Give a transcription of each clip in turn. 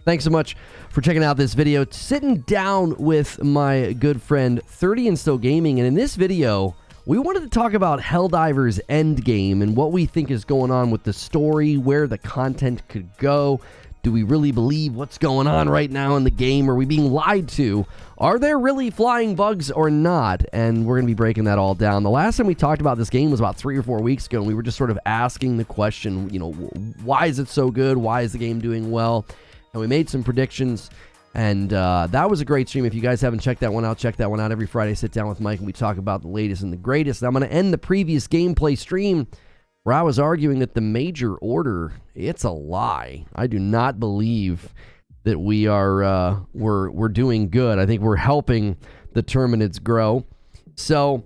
Thanks so much for checking out this video. Sitting down with my good friend 30 and Still Gaming, and in this video, we wanted to talk about Helldivers Endgame and what we think is going on with the story, where the content could go. Do we really believe what's going on right now in the game? Are we being lied to? Are there really flying bugs or not? And we're going to be breaking that all down. The last time we talked about this game was about 3 or 4 weeks ago, and we were just sort of asking the question, you know, why is it so good? Why is the game doing well? And we made some predictions, and that was a great stream. If you guys haven't checked that one out, check that one out. Every Friday, sit down with Mike, and we talk about the latest and the greatest. And I'm going to end the previous gameplay stream where I was arguing that the major order, it's a lie. I do not believe that we are we're doing good. I think we're helping the Terminids grow. So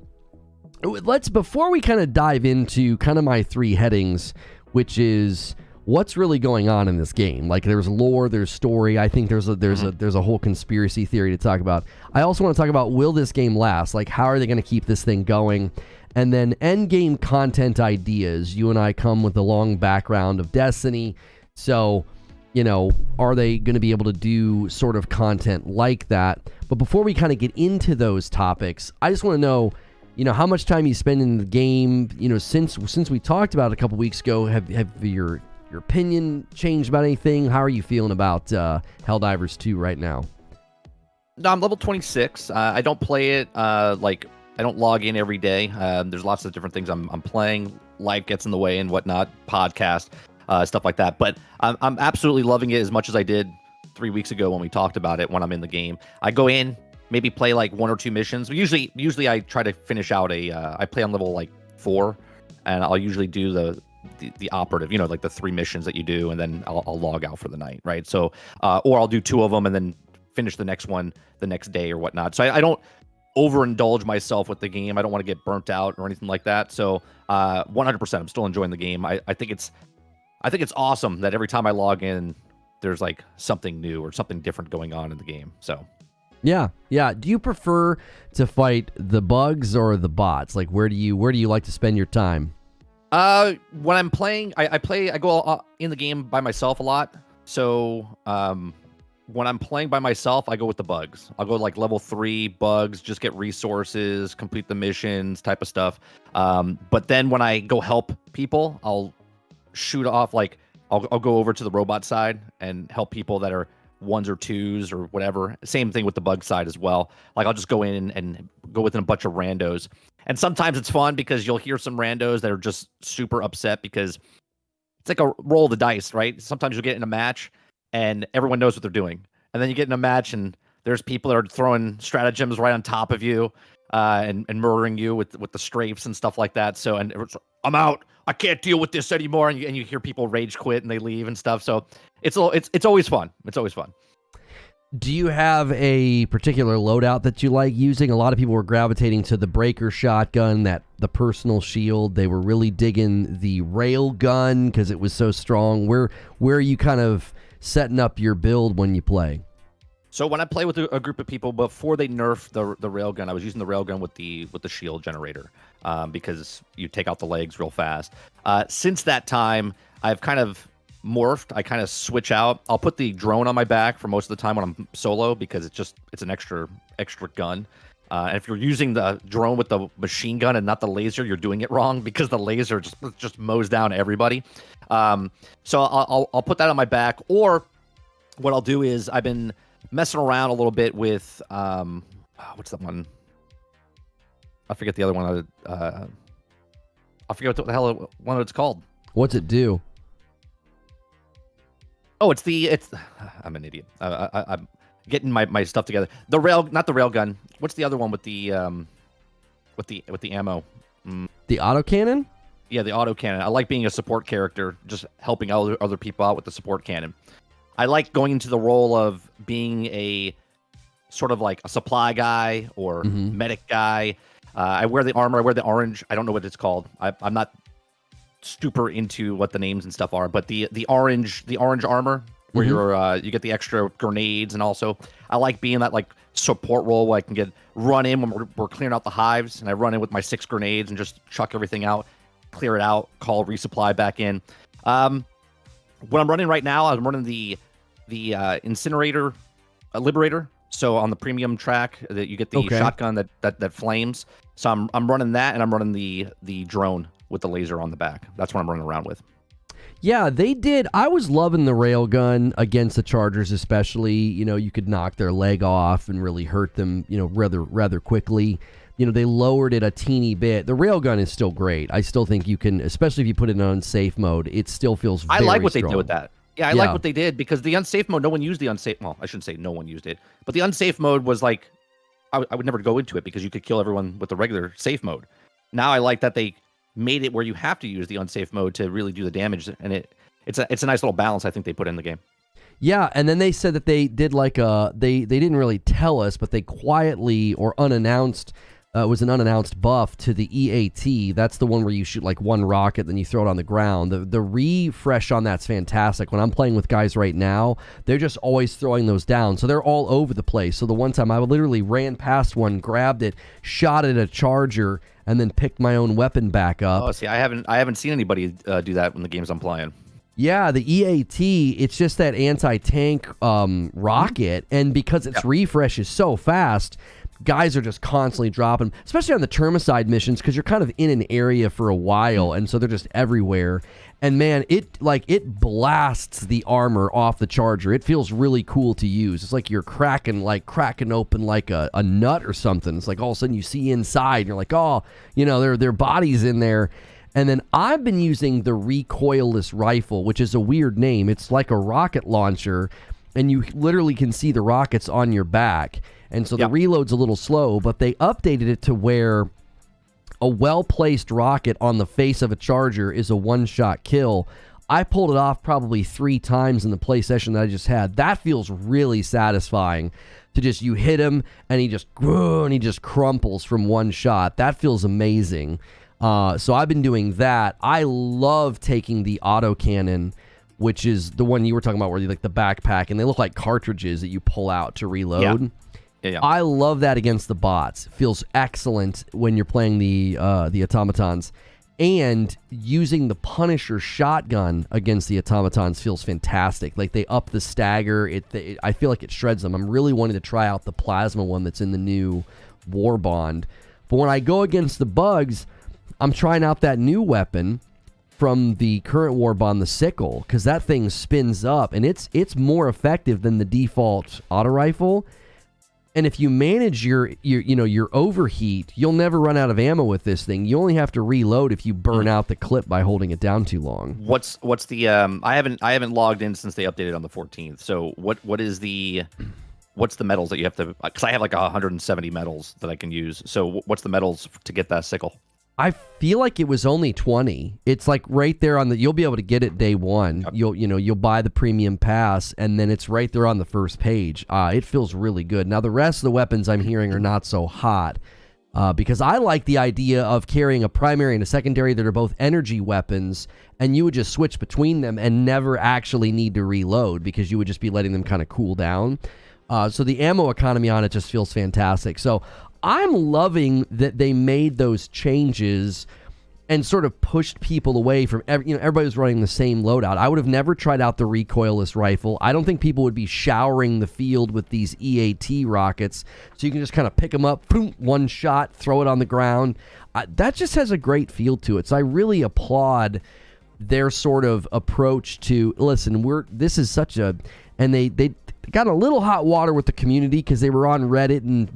before we kind of dive into kind of my 3 headings, which is what's really going on in this game. Like, there's lore, there's story. I think there's a whole conspiracy theory to talk about. I also want to talk about, will this game last? Like, how are they going to keep this thing going? And then endgame content ideas. You and I come with a long background of Destiny. So, you know, are they going to be able to do sort of content like that? But before we kind of get into those topics, I just want to know, you know, how much time you spend in the game. You know, since we talked about it a couple weeks ago, have your opinion changed about anything? How are you feeling about Helldivers 2 right now? No, I'm level 26. I don't play it I don't log in every day. There's lots of different things I'm playing. Life gets in the way and whatnot. Podcast, stuff like that. But I'm absolutely loving it as much as I did 3 weeks ago when we talked about it. When I'm in the game, I go in, maybe play like 1 or 2 missions. Usually I try to finish out I play on level like 4, and I'll usually do the operative. You know, like the 3 missions that you do, and then I'll log out for the night, right? So, or I'll do 2 of them and then finish the next one the next day or whatnot. So I don't overindulge myself with the game. I don't want to get burnt out or anything like that. So 100% I'm still enjoying the game. I think it's awesome that every time I log in there's like something new or something different going on in the game. So yeah. Do you prefer to fight the bugs or the bots? Like, where do you like to spend your time? When I'm playing, I go in the game by myself a lot. So when I'm playing by myself, I go with the bugs. I'll go like level 3 bugs, just get resources, complete the missions, type of stuff. But then when I go help people, I'll shoot off, like I'll go over to the robot side and help people that are 1s or 2s or whatever. Same thing with the bug side as well. Like, I'll just go in and go within a bunch of randos. And sometimes it's fun because you'll hear some randos that are just super upset because it's like a roll of the dice, right? Sometimes you'll get in a match and everyone knows what they're doing. And then you get in a match and there's people that are throwing stratagems right on top of you and murdering you with the strafes and stuff like that. So, and it's, I'm out. I can't deal with this anymore. And you hear people rage quit and they leave and stuff. So it's always fun. It's always fun. Do you have a particular loadout that you like using? A lot of people were gravitating to the breaker shotgun, the personal shield. They were really digging the rail gun because it was so strong. Where are you kind of setting up your build when you play? So when I play with a group of people, before they nerf the railgun, I was using the railgun with the shield generator because you take out the legs real fast. Since that time, I've kind of morphed. I kind of switch out. I'll put the drone on my back for most of the time when I'm solo because it's an extra gun. And if you're using the drone with the machine gun and not the laser, you're doing it wrong because the laser just mows down everybody. So I'll put that on my back. Or what I'll do is I've been messing around a little bit with what's that one? I forget the other one. I forget what the hell one it's called. What's it do? Oh, it's I'm an idiot. I'm getting my stuff together. Not the railgun. What's the other one with the ammo? The autocannon? Yeah, the autocannon. I like being a support character, just helping other people out with the support cannon. I like going into the role of being a sort of like a supply guy or medic guy. I wear the armor. I wear the orange. I don't know what it's called. I'm not super into what the names and stuff are, but the orange armor where you get the extra grenades, and also I like being that like support role where I can run in when we're clearing out the hives, and I run in with my 6 grenades and just chuck everything out, clear it out, call resupply back in. What I'm running right now, I'm running the the incinerator liberator. So on the premium track, that you get the shotgun that flames. So I'm running that, and I'm running the drone with the laser on the back. That's what I'm running around with. Yeah, they did. I was loving the railgun against the Chargers, especially. You know, you could knock their leg off and really hurt them, you know, rather quickly. You know, they lowered it a teeny bit. The railgun is still great. I still think you can, especially if you put it in unsafe mode, it still feels very I like what strong. they did with that. Yeah, I like what they did, because the unsafe mode, no one used the unsafe. Well, I shouldn't say no one used it, but the unsafe mode was like, I would never go into it because you could kill everyone with the regular safe mode. Now I like that they made it where you have to use the unsafe mode to really do the damage, and it's a nice little balance I think they put in the game. Yeah, and then they said that they did like they didn't really tell us, but they quietly or unannounced was an unannounced buff to the EAT. That's the one where you shoot like one rocket, then you throw it on the ground. The refresh on that's fantastic. When I'm playing with guys right now, they're just always throwing those down. So they're all over the place. So the one time I literally ran past one, grabbed it, shot at a charger, and then picked my own weapon back up. Oh, see, I haven't seen anybody do that in the games I'm playing. Yeah, the EAT, it's just that anti-tank rocket, and because its refresh is so fast, guys are just constantly dropping, especially on the Termicide missions, because you're kind of in an area for a while, and so they're just everywhere. And man, it blasts the armor off the Charger. It feels really cool to use. It's like you're cracking open like a nut or something. It's like all of a sudden you see inside, and you're like, oh, you know, their bodies in there. And then I've been using the recoilless rifle, which is a weird name. It's like a rocket launcher, and you literally can see the rockets on your back. And so the reload's a little slow, but they updated it to where a well-placed rocket on the face of a Charger is a one-shot kill. I pulled it off probably 3 times in the play session that I just had. That feels really satisfying to just, you hit him, and he just crumples from one shot. That feels amazing. So I've been doing that. I love taking the autocannon, which is the one you were talking about where you like the backpack, and they look like cartridges that you pull out to reload. Yeah. I love that against the bots. It feels excellent when you're playing the automatons. And using the Punisher shotgun against the automatons feels fantastic. Like, they up the stagger. I feel like it shreds them. I'm really wanting to try out the plasma one that's in the new warbond. But when I go against the bugs, I'm trying out that new weapon from the current warbond, the sickle, because that thing spins up, and it's more effective than the default auto rifle. And if you manage your overheat, you'll never run out of ammo with this thing. You only have to reload if you burn out the clip by holding it down too long. What's the I haven't logged in since they updated on the 14th. So what's the medals that you have to, because I have like 170 medals that I can use. So what's the medals to get that sickle? I feel like it was only 20. It's like right there on the, you'll be able to get it day one. You'll buy the premium pass, and then it's right there on the first page. It feels really good. Now the rest of the weapons I'm hearing are not so hot, because I like the idea of carrying a primary and a secondary that are both energy weapons, and you would just switch between them and never actually need to reload because you would just be letting them kind of cool down. So the ammo economy on it just feels fantastic. So I'm loving that they made those changes and sort of pushed people away from everybody was running the same loadout. I would have never tried out the recoilless rifle. I don't think people would be showering the field with these EAT rockets. So you can just kind of pick them up, boom, one shot, throw it on the ground. That just has a great feel to it. So I really applaud their sort of approach to, listen, this is such a, and they got a little hot water with the community because they were on Reddit and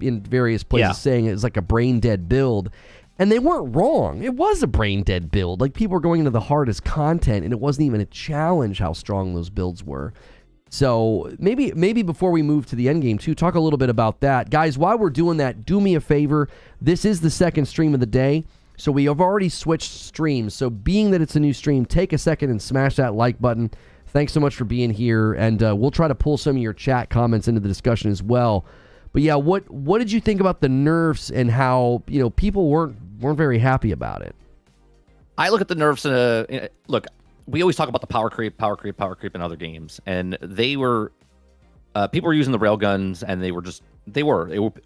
in various places saying it was like a brain dead build. And they weren't wrong. It was a brain dead build. Like, people were going into the hardest content, and it wasn't even a challenge how strong those builds were. So maybe before we move to the endgame too, talk a little bit about that. Guys, while we're doing that, do me a favor. This is the second stream of the day. So we have already switched streams. So being that it's a new stream, take a second and smash that like button. Thanks so much for being here, and we'll try to pull some of your chat comments into the discussion as well. But yeah, what did you think about the nerfs and how people weren't very happy about it? I look at the nerfs. Look, we always talk about the power creep in other games, and they were people were using the railguns, and they were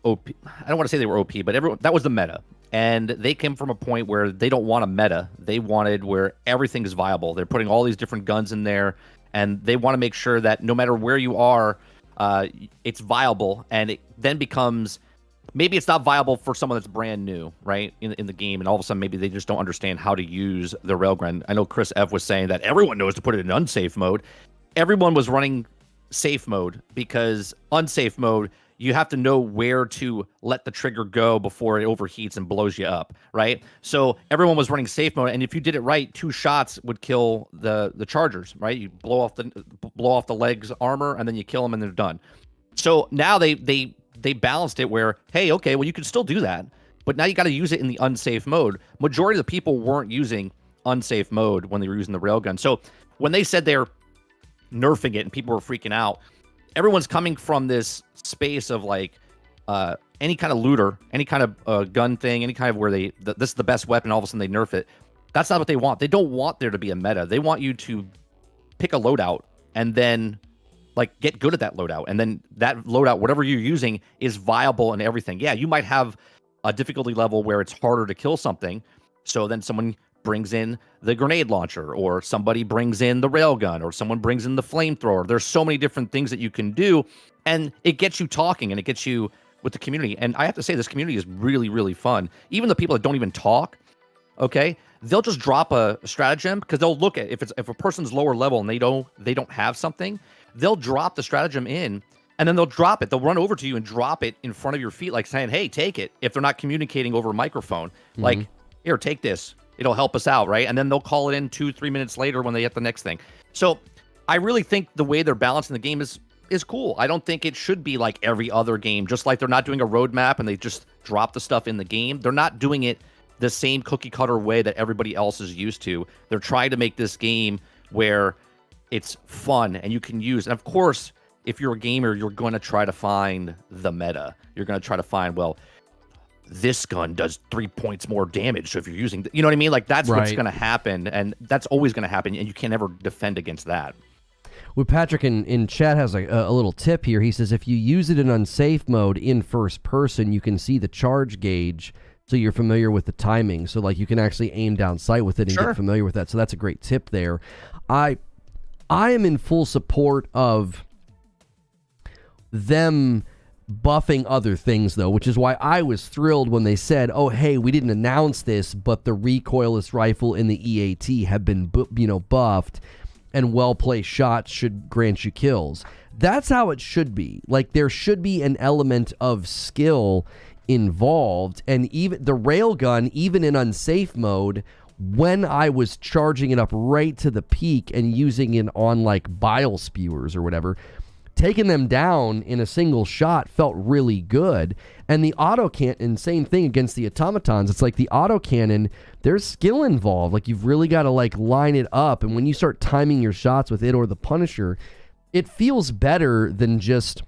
OP. I don't want to say they were OP, but that was the meta. And they came from a point where they don't want a meta. They wanted where everything is viable. They're putting all these different guns in there, and they want to make sure that no matter where you are, it's viable, and it then becomes, maybe it's not viable for someone that's brand new, right, in the game, and all of a sudden maybe they just don't understand how to use the railgun. I know Chris F was saying that everyone knows to put it in unsafe mode. Everyone was running safe mode, because unsafe mode, you have to know where to let the trigger go before it overheats and blows you up, right? So everyone was running safe mode, and if you did it right, 2 shots would kill the chargers, right? You blow off the legs armor, and then you kill them, and they're done. So now they balanced it where, hey, okay, well, you can still do that, but now you got to use it in the unsafe mode. Majority of the people weren't using unsafe mode when they were using the railgun. So when they said they're nerfing it and people were freaking out, everyone's coming from this space of like any kind of looter, any kind of gun thing, any kind of where this is the best weapon, all of a sudden they nerf it. That's not what they want. They don't want there to be a meta. They want you to pick a loadout and then like get good at that loadout, and then that loadout, whatever you're using, is viable and everything. Yeah, you might have a difficulty level where it's harder to kill something, so then someone brings in the grenade launcher, or somebody brings in the railgun, or someone brings in the flamethrower. There's so many different things that you can do, and it gets you talking, and it gets you with the community. And I have to say, this community is really, really fun. Even the people that don't even talk, okay, they'll just drop a stratagem, because they'll look at, if a person's lower level and they don't have something, they'll drop the stratagem in, and then they'll drop it. They'll run over to you and drop it in front of your feet, like saying, hey, take it. If they're not communicating over a microphone, like, here, take this. It'll help us out, right? And then they'll call it in 2-3 minutes later when they get the next thing. So I really think the way they're balancing the game is cool. I don't think it should be like every other game, just like they're not doing a roadmap and they just drop the stuff in the game. They're not doing it the same cookie cutter way that everybody else is used to. They're trying to make this game where it's fun and you can use. And of course, if you're a gamer, you're going to try to find the meta. You're going to try to find, well, this gun does 3 points more damage. So if you're using, you know what I mean? Like that's what's going to happen. And that's always going to happen. And you can never defend against that. Well, Patrick in chat has a little tip here. He says, if you use it in unsafe mode in first person, you can see the charge gauge. So you're familiar with the timing. So like you can actually aim down sight with it and get familiar with that. So that's a great tip there. I am in full support of them buffing other things, though, which is why I was thrilled when they said, oh, hey, we didn't announce this, but the recoilless rifle in the EAT have been buffed, and well-placed shots should grant you kills. That's how it should be. Like, there should be an element of skill involved, and even the railgun, even in unsafe mode, when I was charging it up right to the peak and using it on like bile spewers or whatever, taking them down in a single shot felt really good. And the autocannon, same thing against the automatons. It's like the autocannon, there's skill involved. Like you've really got to like line it up. And when you start timing your shots with it or the Punisher, it feels better than just,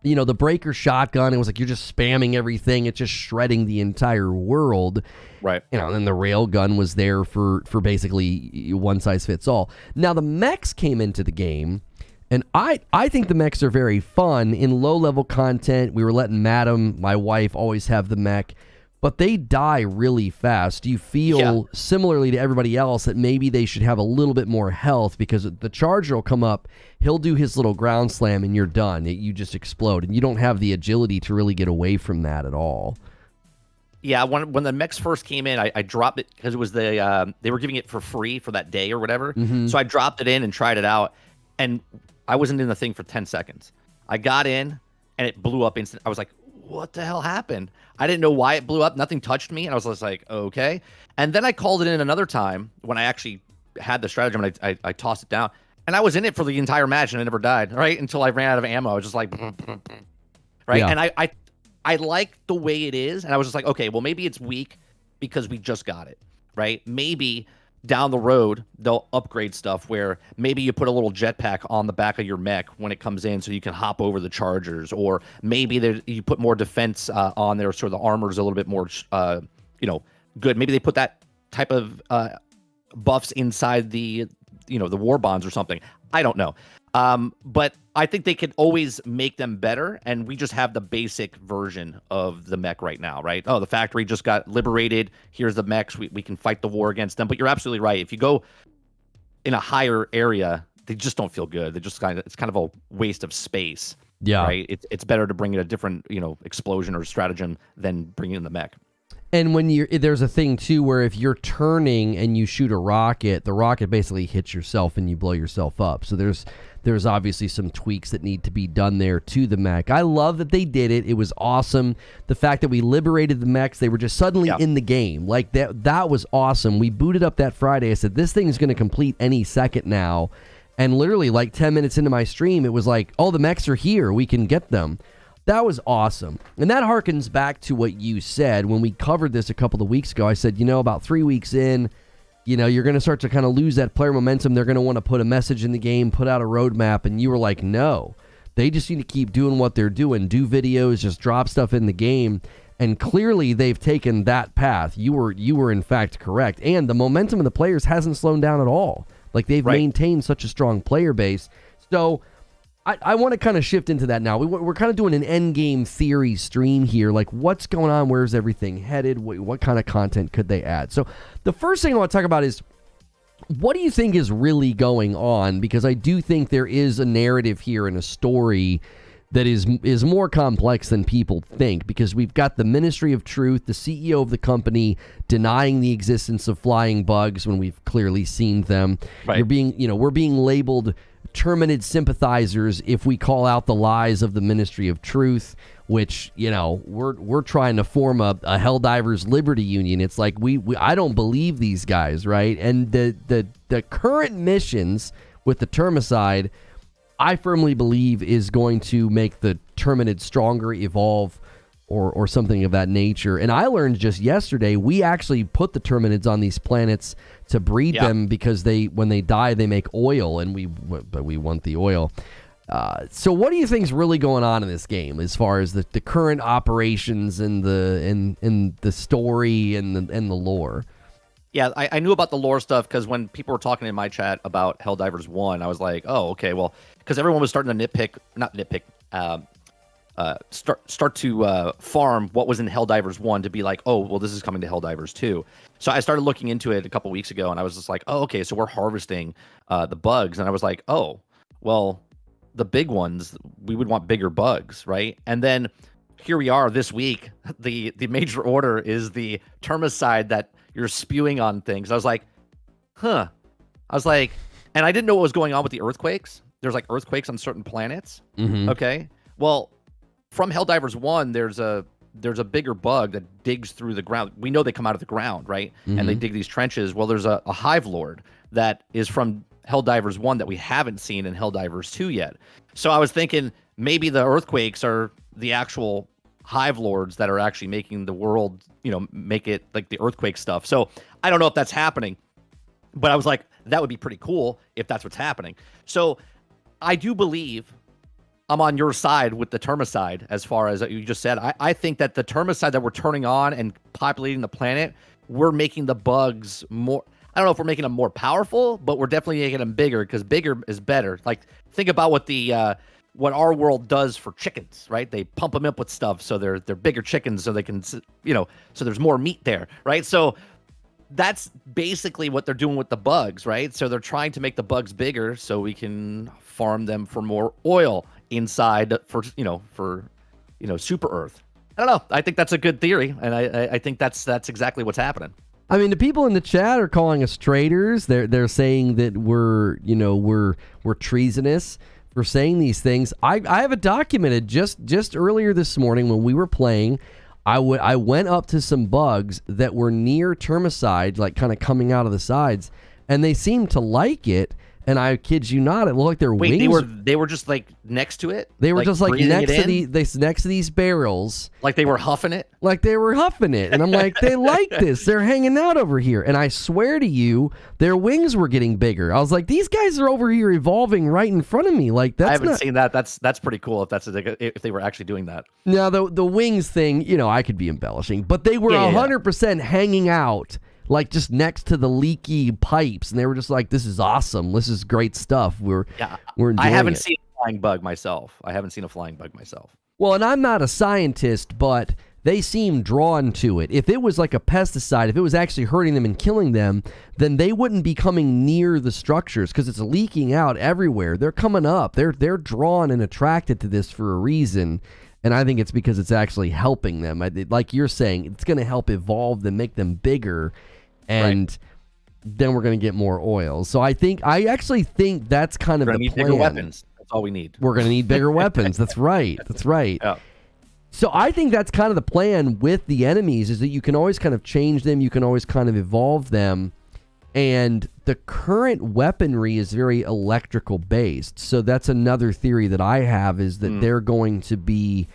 you know, the breaker shotgun. It was like you're just spamming everything. It's just shredding the entire world. Right. You know, and then the railgun was there for basically one size fits all. Now the mechs came into the game. And I think the mechs are very fun. In low-level content, we were letting Madam, my wife, always have the mech, but they die really fast. Do you feel, similarly to everybody else, that maybe they should have a little bit more health? Because the Charger will come up, he'll do his little ground slam, and you're done. You just explode, and you don't have the agility to really get away from that at all. Yeah, when the mechs first came in, I dropped it because it was they were giving it for free for that day or whatever. So I dropped it in and tried it out, and I wasn't in the thing for 10 seconds. I got in, and it blew up instant. I was like, what the hell happened? I didn't know why it blew up. Nothing touched me, and I was just like, okay. And then I called it in another time when I actually had the stratagem, and I tossed it down. And I was in it for the entire match, and I never died, right? Until I ran out of ammo. I was just like, right? Yeah. And I like the way it is, and I was just like, okay, well, maybe it's weak because we just got it, right? Maybe down the road, they'll upgrade stuff where maybe you put a little jetpack on the back of your mech when it comes in so you can hop over the chargers, or maybe you put more defense on there so the armor's a little bit more, good. Maybe they put that type of buffs inside the warbonds or something. I don't know. But I think they could always make them better, and we just have the basic version of the mech right now, right? Oh, the factory just got liberated. Here's the mechs. We can fight the war against them. But you're absolutely right. If you go in a higher area, they just don't feel good. It's kind of a waste of space. Yeah. Right. It's better to bring in a different, explosion or stratagem than bringing in the mech. And when there's a thing too where if you're turning and you shoot a rocket, the rocket basically hits yourself and you blow yourself up. So there's obviously some tweaks that need to be done there to the mech. I love that they did it. It was awesome. The fact that we liberated the mechs, they were just suddenly in the game. Like that was awesome. We booted up that Friday. I said, this thing's going to complete any second now. And literally like 10 minutes into my stream, it was like, oh, the mechs are here. We can get them. That was awesome. And that harkens back to what you said when we covered this a couple of weeks ago. I said, about 3 weeks in, you're going to start to kind of lose that player momentum. They're going to want to put a message in the game, put out a roadmap. And you were like, no, they just need to keep doing what they're doing. Do videos, just drop stuff in the game. And clearly they've taken that path. You were in fact correct. And the momentum of the players hasn't slowed down at all. Like they've maintained such a strong player base. So I want to kind of shift into that now. We're kind of doing an Endgame theory stream here. Like, what's going on? Where's everything headed? What kind of content could they add? So the first thing I want to talk about is, what do you think is really going on? Because I do think there is a narrative here and a story that is more complex than people think, because we've got the Ministry of Truth, the CEO of the company, denying the existence of flying bugs when we've clearly seen them. Right. We're being labeled Terminid sympathizers if we call out the lies of the Ministry of Truth, which we're trying to form a Helldivers Liberty Union. It's like I don't believe these guys, right? And the current missions with the Termicide, I firmly believe is going to make the Terminid stronger, evolve, or something of that nature. And I learned just yesterday, we actually put the Terminids on these planets to breed them because when they die, they make oil, and we want the oil. So what do you think is really going on in this game as far as the current operations and the story and the lore? Yeah, I knew about the lore stuff because when people were talking in my chat about Helldivers 1, I was like, oh, okay, well, because everyone was starting to start to farm what was in Helldivers 1 to be like, oh, well, this is coming to Helldivers 2. So I started looking into it a couple weeks ago, and I was just like, oh, okay, so we're harvesting the bugs. And I was like, oh, well, the big ones, we would want bigger bugs, right? And then here we are this week. The major order is the Termicide that you're spewing on things. I was like, huh. I was like, and I didn't know what was going on with the earthquakes. There's like earthquakes on certain planets. Mm-hmm. Okay. Well, from Helldivers 1, there's a bigger bug that digs through the ground. We know they come out of the ground, right? Mm-hmm. And they dig these trenches. Well, there's a Hive Lord that is from Helldivers 1 that we haven't seen in Helldivers 2 yet. So I was thinking maybe the earthquakes are the actual Hive Lords that are actually making the world, make it like the earthquake stuff. So I don't know if that's happening, but I was like, that would be pretty cool if that's what's happening. So I do believe I'm on your side with the Termicide as far as you just said. I think that the Termicide that we're turning on and populating the planet, we're making the bugs more. I don't know if we're making them more powerful, but we're definitely making them bigger because bigger is better. Like, think about what our world does for chickens, right? They pump them up with stuff so they're bigger chickens so they can, so there's more meat there, right? So that's basically what they're doing with the bugs, right? So they're trying to make the bugs bigger so we can farm them for more oil inside for Super Earth. I don't know. I think that's a good theory, and I think that's exactly what's happening. I mean, the people in the chat are calling us traitors. They're saying that we're treasonous for saying these things. I have it documented just earlier this morning when we were playing. I went up to some bugs that were near Termicide, like kind of coming out of the sides, and they seemed to like it. And I kid you not, it looked like their wings. They were just like next to it. They were just like next to these barrels. Like they were huffing it. Like they were huffing it, and I'm like, they like this. They're hanging out over here, and I swear to you, their wings were getting bigger. I was like, these guys are over here evolving right in front of me. Like that's. I haven't seen that. That's pretty cool. If they were actually doing that. Now the wings thing, I could be embellishing, but they were 100% hanging out. Like just next to the leaky pipes, and they were just like, "This is awesome. This is great stuff. We're enjoying I haven't it." seen a flying bug myself. Well, and I'm not a scientist, but they seem drawn to it. If it was like a pesticide, if it was actually hurting them and killing them, then they wouldn't be coming near the structures because it's leaking out everywhere. They're coming up. They're drawn and attracted to this for a reason. And I think it's because it's actually helping them. Like you're saying, it's going to help evolve them, make them bigger, and then we're going to get more oil. So I actually think that's kind of the plan. We're going to need bigger weapons. That's all we need. We're going to need bigger weapons. That's right. That's right. Yeah. So I think that's kind of the plan with the enemies, is that you can always kind of change them. You can always kind of evolve them. And the current weaponry is very electrical based. So that's another theory that I have, is that they're going to be,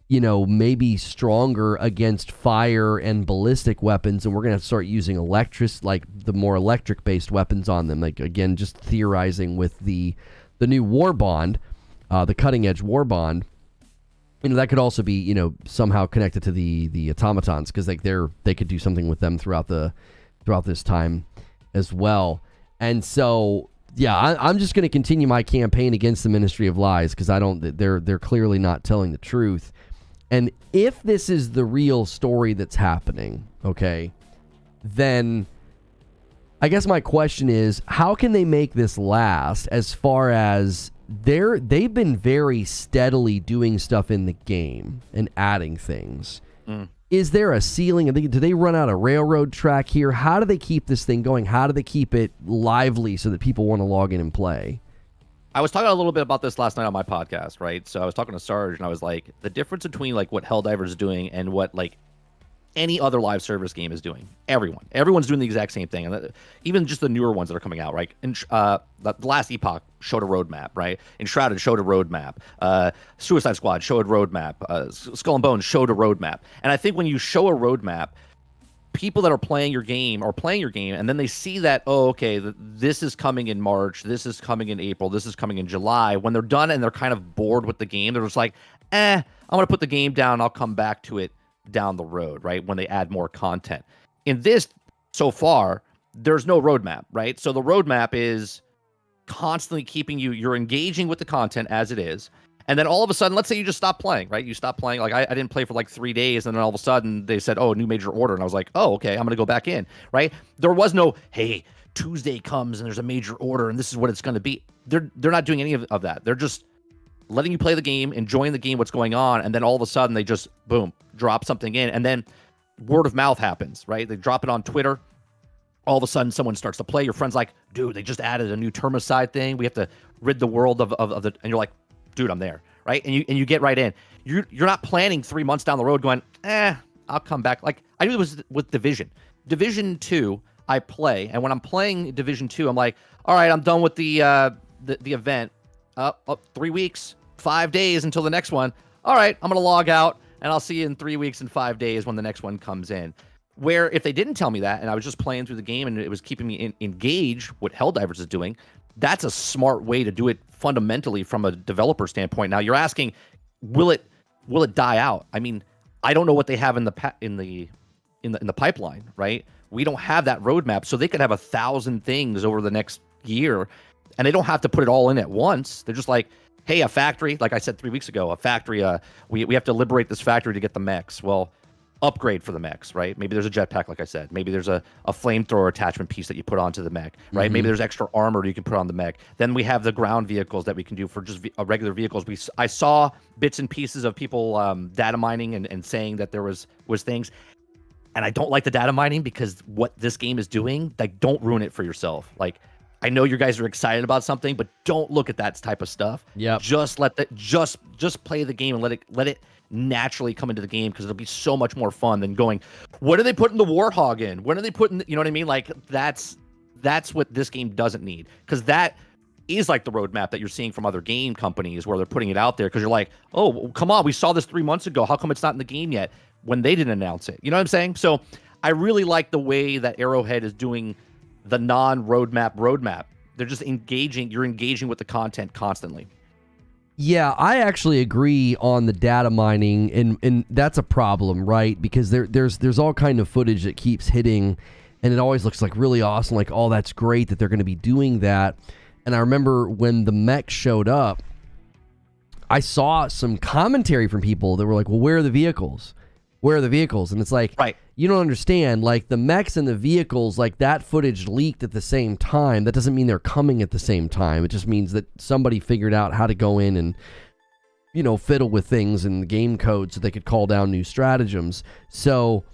maybe stronger against fire and ballistic weapons. And we're going to start using the more electric based weapons on them. Like, again, just theorizing with the new warbond, the cutting edge warbond. That could also be, somehow connected to the automatons, because they could do something with them throughout this time as well. And so, yeah, I'm just going to continue my campaign against the Ministry of Lies, because they're clearly not telling the truth. And if this is the real story that's happening, okay, then I guess my question is, how can they make this last, as far as they've been very steadily doing stuff in the game and adding things. Is there a ceiling? Do they run out a railroad track here? How do they keep this thing going? How do they keep it lively so that people want to log in and play? I was talking a little bit about this last night on my podcast, right? So I was talking to Sarge, and I was like, the difference between like what Helldivers is doing and what like any other live service game is doing. Everyone's doing the exact same thing, and even just the newer ones that are coming out, right? And the last Epoch showed a roadmap, right? Enshrouded showed a roadmap. Suicide Squad showed a roadmap. Skull and Bones showed a roadmap. And I think when you show a roadmap, people that are playing your game, and then they see that, oh, okay, this is coming in March, this is coming in April, this is coming in July. When they're done and they're kind of bored with the game, they're just like, I'm going to put the game down. I'll come back to it down the road, right? When they add more content. In this, so far, there's no roadmap, right? So the roadmap is constantly keeping you're engaging with the content as it is. And then all of a sudden, let's say you just stop playing, right? You stop playing. Like I didn't play for like 3 days. And then all of a sudden they said, new major order. And I was like, oh, okay, I'm going to go back in, right? There was no, hey, Tuesday comes and there's a major order and this is what it's going to be. They're not doing any of that. They're just letting you play the game, enjoying the game, what's going on, and then all of a sudden they just, boom, drop something in, and then word of mouth happens, right? They drop it on Twitter. All of a sudden someone starts to play. Your friend's like, dude, they just added a new termicide thing. We have to rid the world of the, and you're like, dude, I'm there, right? And you get right in. You're not planning 3 months down the road going, I'll come back. Like I do this with Division. Division 2, I play, and when I'm playing Division 2, I'm like, all right, I'm done with the event. 3 weeks, 5 days until the next one. All right, I'm going to log out, and I'll see you in 3 weeks and 5 days when the next one comes in. Where if they didn't tell me that, and I was just playing through the game, and it was keeping me engaged, what Helldivers is doing, that's a smart way to do it fundamentally from a developer standpoint. Now, you're asking, will it die out? I mean, I don't know what they have in the pipeline, right? We don't have that roadmap, so they could have 1,000 things over the next year. And they don't have to put it all in at once. They're just like, hey, a factory, like I said 3 weeks ago, a factory, we have to liberate this factory to get the mechs. Well, upgrade for the mechs, right? Maybe there's a jetpack, like I said. Maybe there's a flamethrower attachment piece that you put onto the mech, right? Maybe there's extra armor you can put on the mech. Then we have the ground vehicles that we can do for just regular vehicles. I saw bits and pieces of people data mining and saying that there was things. And I don't like the data mining, because what this game is doing, like, don't ruin it for yourself. Like, I know you guys are excited about something, but don't look at that type of stuff. Yeah. Just just play the game and let it naturally come into the game, because it'll be so much more fun than going, what are they putting the Warthog in? When are they putting, you know what I mean? Like that's what this game doesn't need, because that is like the roadmap that you're seeing from other game companies where they're putting it out there, because you're like, oh, come on, we saw this 3 months ago. How come it's not in the game yet when they didn't announce it? You know what I'm saying? So I really like the way that Arrowhead is doing the non-roadmap. They're just engaging. You're engaging with the content constantly. Yeah, I actually agree on the data mining, and that's a problem, right? Because there's all kind of footage that keeps hitting, and it always looks like really awesome, like, oh, that's great that they're going to be doing that. And I remember when the mech showed up, I saw some commentary from people that were like, well, where are the vehicles? where are the vehicles? And it's like, Right. you don't understand, like the mechs and the vehicles, like that footage leaked at the same time. That doesn't mean they're coming at the same time. It just means that somebody figured out how to go in and, you know, fiddle with things in the game code so they could call down new stratagems. So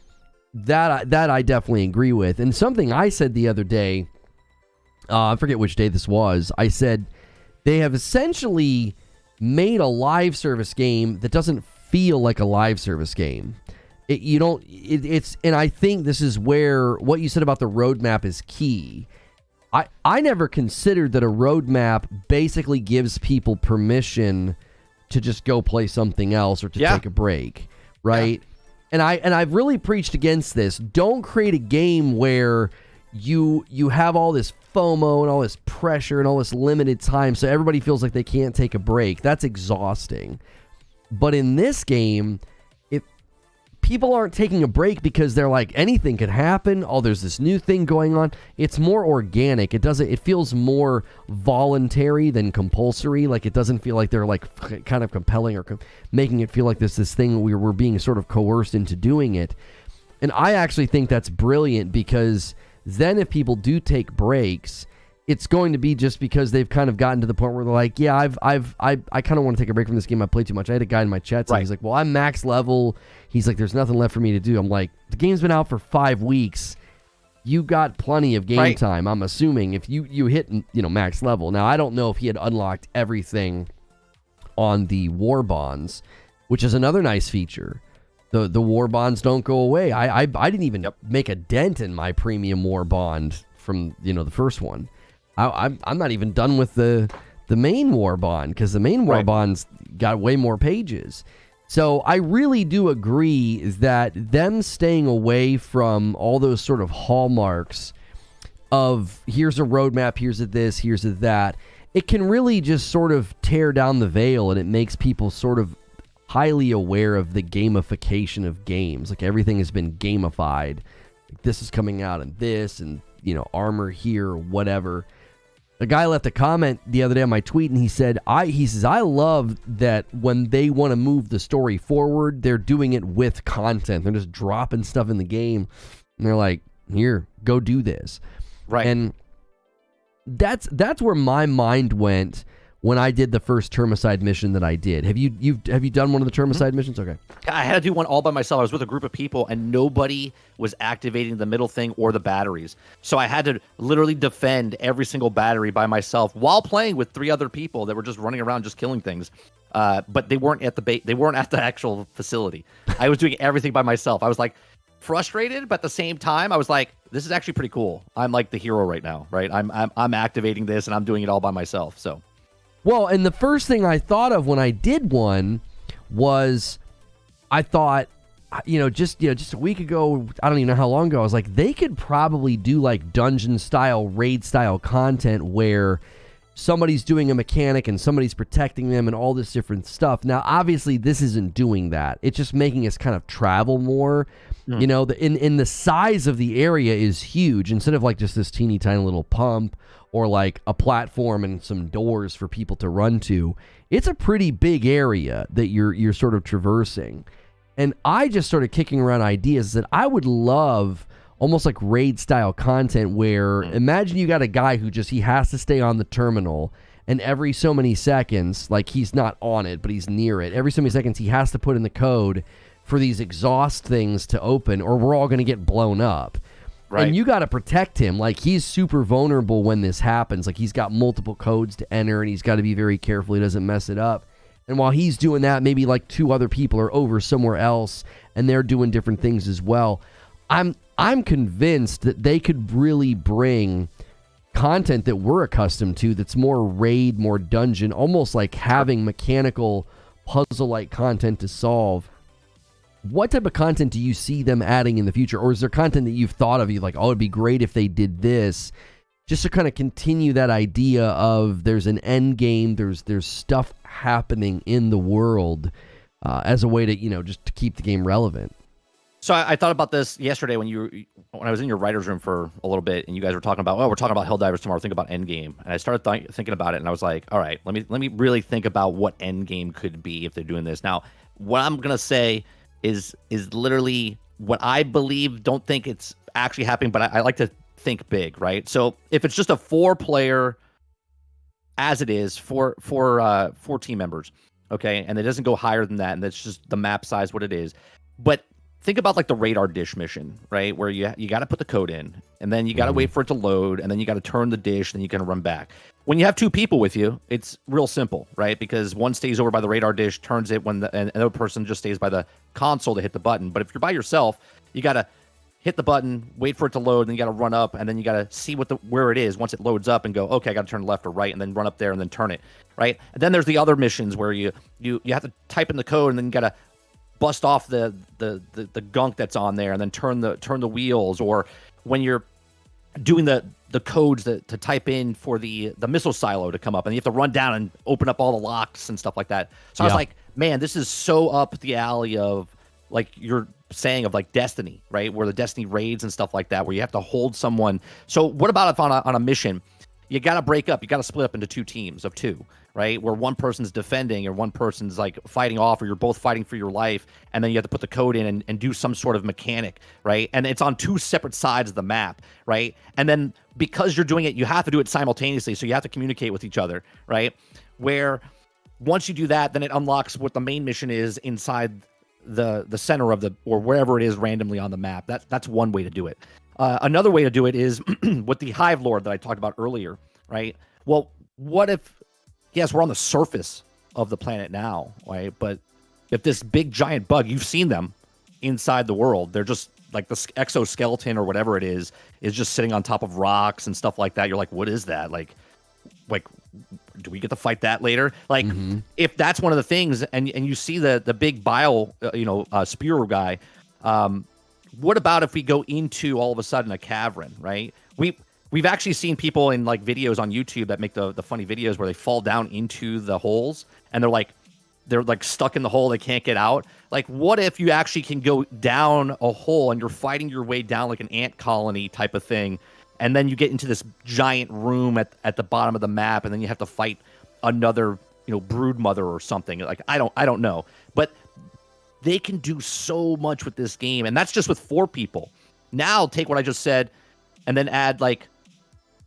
that I definitely agree with. And something I said the other day, I forget which day this was, I said they have essentially made a live service game that doesn't feel like a live service game. It's and I think this is where what you said about the roadmap is key. I never considered that a roadmap basically gives people permission to just go play something else or to take a break, right? Yeah. And I've really preached against this. Don't create a game where you have all this FOMO and all this pressure and all this limited time so everybody feels like they can't take a break. That's exhausting. But in this game, if people aren't taking a break because they're like, anything could happen, oh, there's this new thing going on, it's more organic. It feels more voluntary than compulsory. Like, it doesn't feel like they're like kind of compelling or making it feel like this thing we're being sort of coerced into doing it. And I actually think that's brilliant, because then if people do take breaks, it's going to be just because they've kind of gotten to the point where they're like, yeah, I kind of want to take a break from this game. I played too much. I had a guy in my chat saying, he's like, well, I'm max level. He's like, there's nothing left for me to do. I'm like, the game's been out for 5 weeks. You got plenty of game time. I'm assuming if you hit, you know, max level. Now, I don't know if he had unlocked everything on the warbonds, which is another nice feature. The warbonds don't go away. I didn't even make a dent in my premium warbond from, you know, the first one. I'm not even done with the main warbond, because the main warbond's got way more pages. So I really do agree that them staying away from all those sort of hallmarks of here's a roadmap, here's a this, here's a that, it can really just sort of tear down the veil, and it makes people sort of highly aware of the gamification of games. Like, everything has been gamified. Like, this is coming out and this, and, you know, armor here or whatever. A guy left a comment the other day on my tweet, and he said, I love that when they want to move the story forward, they're doing it with content. They're just dropping stuff in the game, and they're like, here, go do this. Right. And that's where my mind went when I did the first Termicide mission that I did. Have you done one of the Termicide missions? Okay. I had to do one all by myself. I was with a group of people, and nobody was activating the middle thing or the batteries. So I had to literally defend every single battery by myself while playing with 3 other people that were just running around just killing things. But they weren't at they weren't at the actual facility. I was doing everything by myself. I was like frustrated, but at the same time, I was like, this is actually pretty cool. I'm like the hero right now, right? I'm activating this, and I'm doing it all by myself. So. Well, and the first thing I thought of when I did one was, I thought, just a week ago, I don't even know how long ago, I was like, they could probably do like dungeon style, raid style content where somebody's doing a mechanic and somebody's protecting them and all this different stuff. Now, obviously, this isn't doing that. It's just making us kind of travel more. You know, in the size of the area is huge. Instead of like just this teeny tiny little pump or like a platform and some doors for people to run to, it's a pretty big area that you're sort of traversing. And I just started kicking around ideas that I would love almost like raid style content where imagine you got a guy who he has to stay on the terminal, and every so many seconds, like he's not on it, but he's near it. Every so many seconds he has to put in the code for these exhaust things to open, or we're all going to get blown up. Right. And you got to protect him. Like, he's super vulnerable when this happens. Like, he's got multiple codes to enter, and he's got to be very careful he doesn't mess it up. And while he's doing that, maybe like 2 other people are over somewhere else, and they're doing different things as well. I'm convinced that they could really bring content that we're accustomed to that's more raid, more dungeon, almost like having mechanical puzzle-like content to solve. What type of content do you see them adding in the future? Or is there content that you've thought of, you like, oh, it'd be great if they did this, just to kind of continue that idea of there's an end game, there's stuff happening in the world as a way to, just to keep the game relevant? So I thought about this yesterday when I was in your writer's room for a little bit, and you guys were talking about, we're talking about Helldivers tomorrow, think about Endgame. And I started thinking about it, and I was like, all right, let me really think about what Endgame could be if they're doing this. Now, what I'm going to say is literally what I believe. Don't think it's actually happening, but I like to think big, right? So if it's just a 4-player, as it is, four team members, okay, and it doesn't go higher than that, and that's just the map size what it is. But think about like the radar dish mission, right? Where you got to put the code in, and then you got to wait for it to load, and then you got to turn the dish, and then you can run back. When you have 2 people with you, it's real simple, right? Because one stays over by the radar dish, turns it when and another person just stays by the console to hit the button. But if you're by yourself, you got to hit the button, wait for it to load, then you got to run up, and then you got to see where it is once it loads up and go, okay, I got to turn left or right, and then run up there and then turn it, right? And then there's the other missions where you have to type in the code, and then you got to bust off the gunk that's on there, and then turn the wheels, or when you're doing the codes to type in for the missile silo to come up, and you have to run down and open up all the locks and stuff like that. So I was like, man, this is so up the alley of, like you're saying, of like Destiny, right? Where the Destiny raids and stuff like that, where you have to hold someone. So what about if on a mission, you got to break up, you got to split up into 2 teams of 2, right? Where one person's defending or one person's like fighting off, or you're both fighting for your life, and then you have to put the code in and do some sort of mechanic, right? And it's on 2 separate sides of the map, right? And then because you're doing it, you have to do it simultaneously, so you have to communicate with each other, right? Where once you do that, then it unlocks what the main mission is inside the center of or wherever it is randomly on the map. That's one way to do it. Another way to do it is with the Hive Lord that I talked about earlier, right? Well, what if, yes, we're on the surface of the planet now, right? But if this big giant bug, you've seen them inside the world, they're just like the exoskeleton or whatever it is just sitting on top of rocks and stuff like that. You're like, what is that? Like, do we get to fight that later? Like, if that's one of the things, and you see the big bile, spear guy, what about if we go into all of a sudden a cavern, right? We've actually seen people in like videos on YouTube that make the funny videos where they fall down into the holes, and they're like stuck in the hole, they can't get out. Like, what if you actually can go down a hole and you're fighting your way down like an ant colony type of thing, and then you get into this giant room at the bottom of the map, and then you have to fight another, brood mother or something. Like, I don't know. But they can do so much with this game, and that's just with 4 people. Now take what I just said and then add like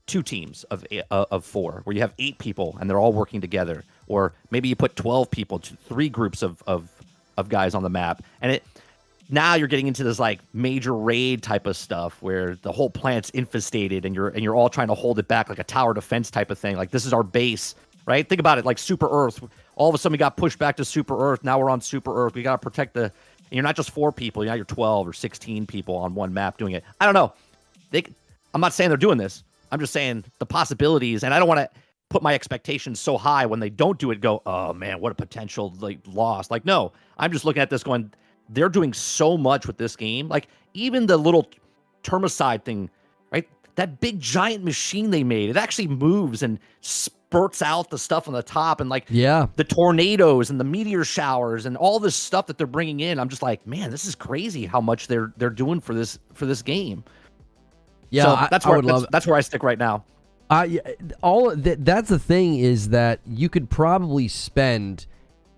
2 teams of 4, where you have 8 people and they're all working together. Or maybe you put 12 people, 3 groups of guys on the map. And now you're getting into this like major raid type of stuff where the whole planet's infestated, and you're all trying to hold it back, like a tower defense type of thing. Like, this is our base, right? Think about it, like Super Earth. All of a sudden we got pushed back to Super Earth. Now we're on Super Earth. We got to protect and you're not just 4 people. Now you're 12 or 16 people on one map doing it. I don't know. I'm not saying they're doing this. I'm just saying the possibilities, and I don't want to put my expectations so high when they don't do it, go, oh man, what a potential like loss. Like, no, I'm just looking at this going, they're doing so much with this game. Like, even the little termicide thing, right? That big giant machine they made, it actually moves and spurts out the stuff on the top, and like the tornadoes and the meteor showers and all this stuff that they're bringing in. I'm just like, man, this is crazy how much they're doing for this game. Yeah, so that's where I stick right now. That's the thing, is that you could probably spend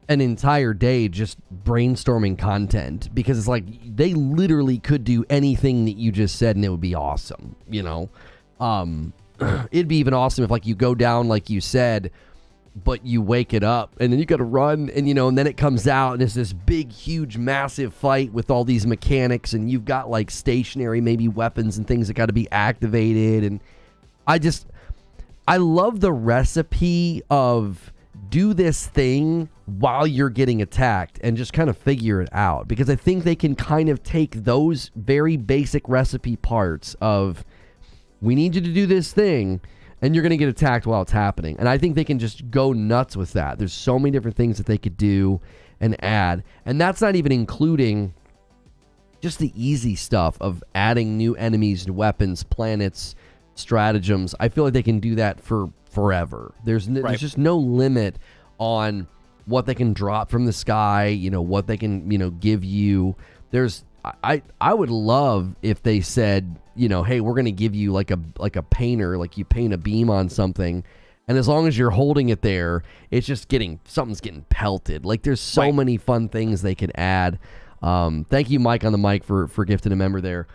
an entire day just brainstorming content, because it's like they literally could do anything that you just said and it would be awesome. It'd be even awesome if like you go down like you said, but you wake it up and then you got to run, and and then it comes out and it's this big huge massive fight with all these mechanics, and you've got like stationary maybe weapons and things that got to be activated. And I love the recipe of do this thing while you're getting attacked and just kind of figure it out, because I think they can kind of take those very basic recipe parts of, we need you to do this thing and you're going to get attacked while it's happening. And I think they can just go nuts with that. There's so many different things that they could do and add. And that's not even including just the easy stuff of adding new enemies, weapons, planets, stratagems. I feel like they can do that for forever. There's just no limit on what they can drop from the sky, what they can, give you. I would love if they said, hey, we're going to give you like a painter, like you paint a beam on something, and as long as you're holding it there, it's just something's getting pelted. Like, there's so many fun things they could add. Thank you, Mike on the mic, for gifting a member there.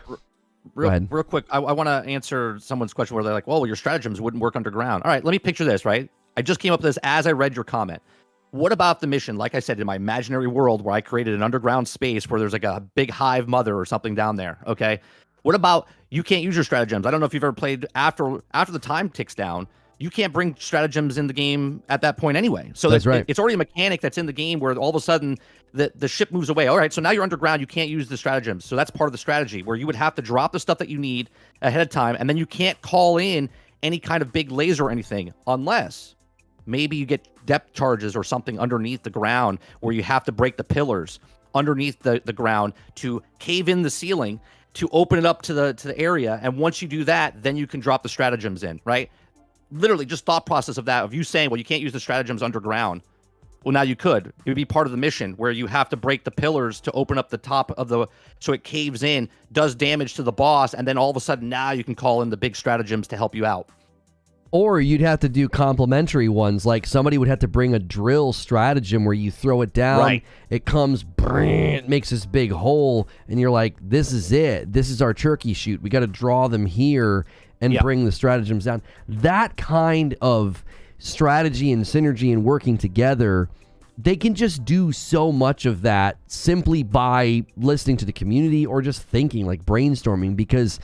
Real quick, I want to answer someone's question where they're like, well, your stratagems wouldn't work underground. All right, let me picture this, right? I just came up with this as I read your comment. What about the mission? Like I said, in my imaginary world where I created an underground space where there's like a big hive mother or something down there, okay? What about you can't use your stratagems? I don't know if you've ever played after the time ticks down. You can't bring stratagems in the game at that point anyway. So that's right. It's already a mechanic that's in the game where all of a sudden the ship moves away. All right, so now you're underground. You can't use the stratagems. So that's part of the strategy where you would have to drop the stuff that you need ahead of time, and then you can't call in any kind of big laser or anything unless maybe you get depth charges or something underneath the ground where you have to break the pillars underneath the ground to cave in the ceiling to open it up to the area. And once you do that, then you can drop the stratagems in, right? Literally just thought process of that, of you saying, well, you can't use the stratagems underground. Well, now you could. It would be part of the mission where you have to break the pillars to open up the top of so it caves in, does damage to the boss, and then all of a sudden now you can call in the big stratagems to help you out. Or you'd have to do complementary ones, like somebody would have to bring a drill stratagem where you throw it down, right. It comes, it makes this big hole, and you're like, this is it. This is our turkey shoot. We got to draw them here and bring the stratagems down. That kind of strategy and synergy and working together, they can just do so much of that simply by listening to the community or just thinking, like brainstorming, because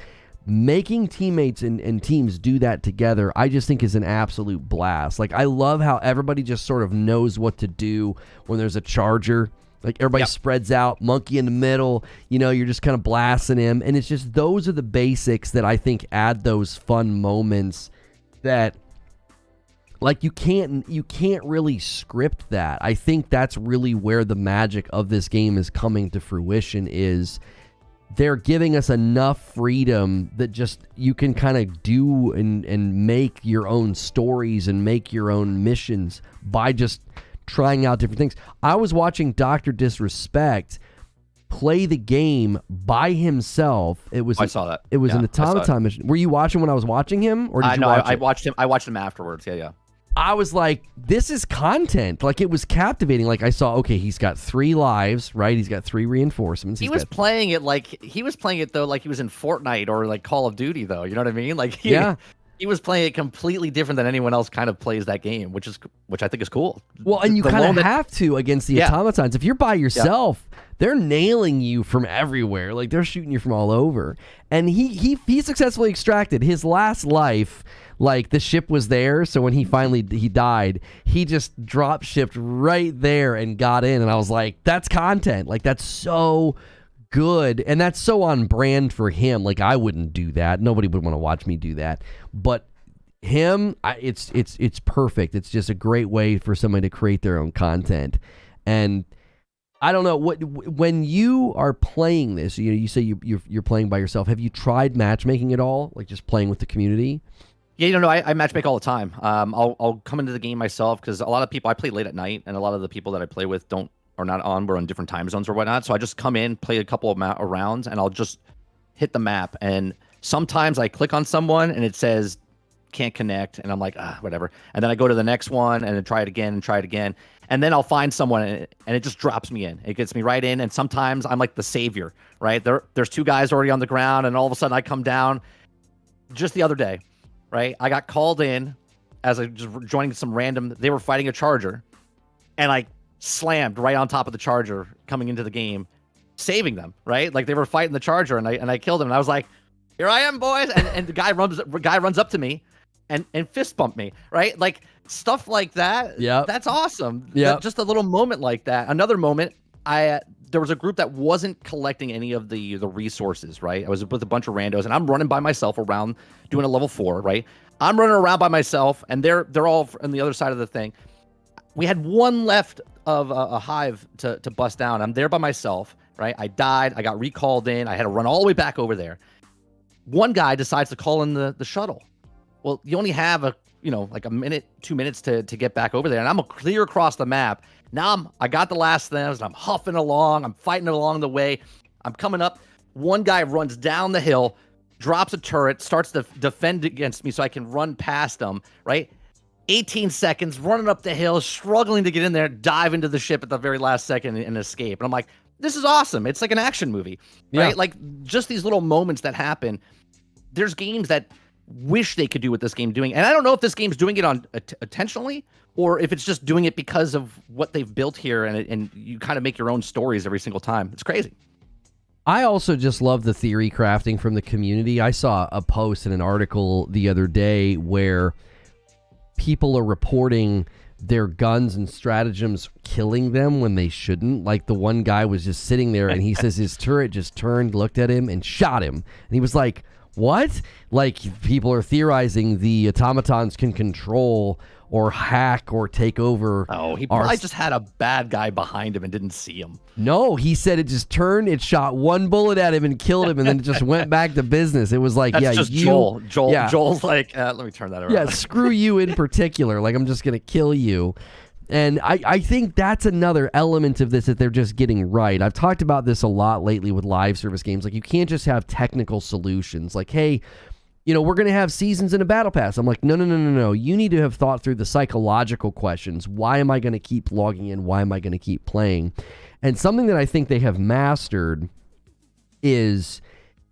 making teammates and teams do that together, I just think is an absolute blast. Like, I love how everybody just sort of knows what to do when there's a charger. Like, everybody spreads out, monkey in the middle, you're just kind of blasting him. And it's just, those are the basics that I think add those fun moments that, like, you can't really script that. I think that's really where the magic of this game is coming to fruition, is they're giving us enough freedom that just you can kind of do and make your own stories and make your own missions by just trying out different things. I was watching Dr. Disrespect play the game by himself. I saw that. It was an automaton mission. Were you watching when I was watching him, or did you watch it? I watched him afterwards. Yeah. I was like, this is content. Like, it was captivating. Like, I saw, okay, he's got 3 lives, right? He's got 3 reinforcements. He was playing it like he was in Fortnite or like Call of Duty, though. You know what I mean? Like, he was playing it completely different than anyone else kind of plays that game, which I think is cool. Well, and you kind of have to against the automatons. If you're by yourself, they're nailing you from everywhere. Like, they're shooting you from all over. And he successfully extracted his last life. Like, the ship was there, so when he died, he just drop shipped right there and got in, and I was like, that's content. Like, that's so good, and that's so on brand for him. Like, I wouldn't do that. Nobody would want to watch me do that. But him, it's perfect. It's just a great way for somebody to create their own content. And I don't know, when you are playing this, you say you're playing by yourself. Have you tried matchmaking at all? Like, just playing with the community? Yeah, I matchmake all the time. I'll come into the game myself because a lot of people, I play late at night, and a lot of the people that I play with are not on. We're on different time zones or whatnot. So I just come in, play a couple of rounds, and I'll just hit the map. And sometimes I click on someone and it says can't connect, and I'm like, whatever. And then I go to the next one and then try it again. And then I'll find someone and it just drops me in. It gets me right in. And sometimes I'm like the savior, right? There's 2 guys already on the ground, and all of a sudden I come down. Just the other day, right? I got called in as I just joining some random. They were fighting a charger, and I slammed right on top of the charger coming into the game, saving them. Right, like they were fighting the charger, and I killed him. And I was like, "Here I am, boys!" And the guy runs up to me, and fist bumped me. Right, like stuff like that. Yeah, that's awesome. Yeah, just a little moment like that. Another moment, there was a group that wasn't collecting any of the resources, right? I was with a bunch of randos, and I'm running by myself around doing a level 4, right? I'm running around by myself, and they're all on the other side of the thing. We had 1 left of a hive to bust down. I'm there by myself, right? I died. I got recalled in. I had to run all the way back over there. One guy decides to call in the shuttle. Well, you only have like a minute, 2 minutes to get back over there, and I'm clear across the map. Now I got the last things, and I'm huffing along. I'm fighting along the way. I'm coming up. One guy runs down the hill, drops a turret, starts to defend against me so I can run past him, right? 18 seconds, running up the hill, struggling to get in there, dive into the ship at the very last second and escape. And I'm like, this is awesome. It's like an action movie, right? Yeah. Like just these little moments that happen. There's games that wish they could do what this game's doing. And I don't know if this game's doing it on intentionally or if it's just doing it because of what they've built here. And you kind of make your own stories every single time. It's crazy. I also just love the theory crafting from the community. I saw a post in an article the other day where people are reporting their guns and stratagems killing them when they shouldn't. Like the one guy was just sitting there and he says his turret just turned, looked at him, and shot him. And he was like, what? Like people are theorizing the automatons can control or hack or take over. Oh, he probably just had a bad guy behind him and didn't see him. No, he said it just turned, it shot one bullet at him and killed him, and then it just went back to business. It was like, That's yeah, just you, Joel. yeah. Joel's like, let me turn that around. Yeah, screw you in particular. Like, I'm just going to kill you. And I think that's another element of this that they're just getting right. I've talked about this a lot lately with live service games. Like, you can't just have technical solutions. Like, hey, you know, we're going to have seasons in a battle pass. I'm like, no. You need to have thought through the psychological questions. Why am I going to keep logging in? Why am I going to keep playing? And something that I think they have mastered is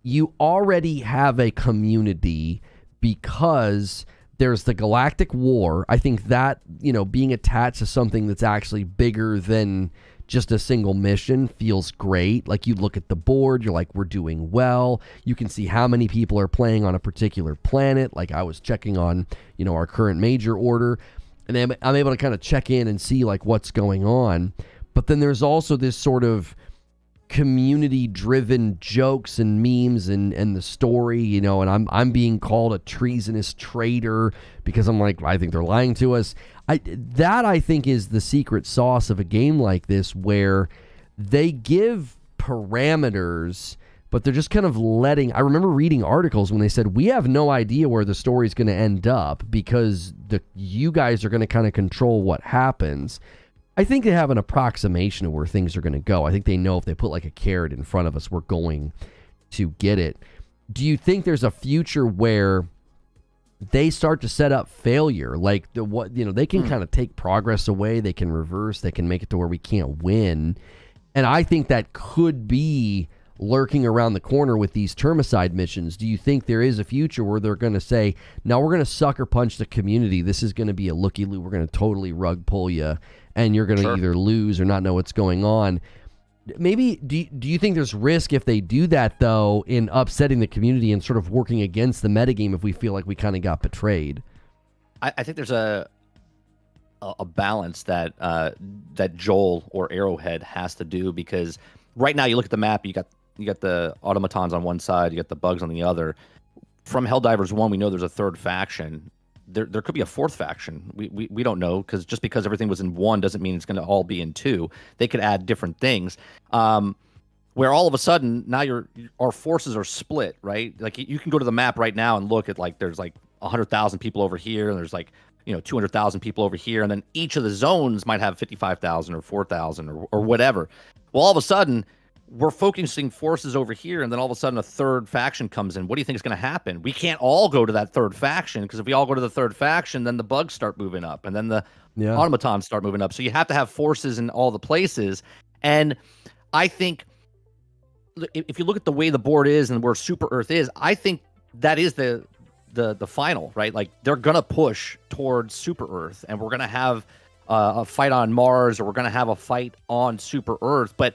you already have a community because there's the galactic war. I think that, you know, being attached to something that's actually bigger than just a single mission feels great. Like you look at the board, you're like, we're doing well. You can see how many people are playing on a particular planet. Like I was checking on, you know, our current major order, and then I'm able to kind of check in and see like what's going on. But then there's also this sort of community-driven jokes and memes and the story, you know, and I'm being called a treasonous traitor because I'm like, I think they're lying to us. I think is the secret sauce of a game like this, where they give parameters, but they're just kind of letting. I remember reading articles when they said, we have no idea where the story's going to end up because you guys are going to kind of control what happens. I think they have an approximation of where things are going to go. I think they know if they put like a carrot in front of us, we're going to get it. Do you think there's a future where they start to set up failure? Like they can kind of take progress away, they can reverse, they can make it to where we can't win. And I think that could be lurking around the corner with these termicide missions. Do you think there is a future where they're going to say, no, we're going to sucker punch the community. This is going to be a looky-loo. We're going to totally rug pull you, and you're going to either lose or not know what's going on. Maybe, do you think there's risk if they do that, though, in upsetting the community and sort of working against the metagame if we feel like we kind of got betrayed? I think there's a balance that Joel or Arrowhead has to do, because right now you look at the map, you got the automatons on one side, you got the bugs on the other. From Helldivers 1, we know there's a third faction. There could be a fourth faction. We don't know, just because everything was in 1 doesn't mean it's going to all be in 2. They could add different things. Where all of a sudden now our forces are split, right? Like you can go to the map right now and look at like there's like 100,000 people over here, and there's like 200,000 people over here, and then each of the zones might have 55,000 or 4,000 or whatever. Well, all of a sudden we're focusing forces over here, and then all of a sudden a third faction comes in. What do you think is going to happen? We can't all go to that third faction, because if we all go to the third faction, then the bugs start moving up, and then the automatons start moving up. So you have to have forces in all the places. And I think if you look at the way the board is and where Super Earth is, I think that is the final, right? Like they're going to push towards Super Earth, and we're going to have a fight on Mars, or we're going to have a fight on Super Earth. But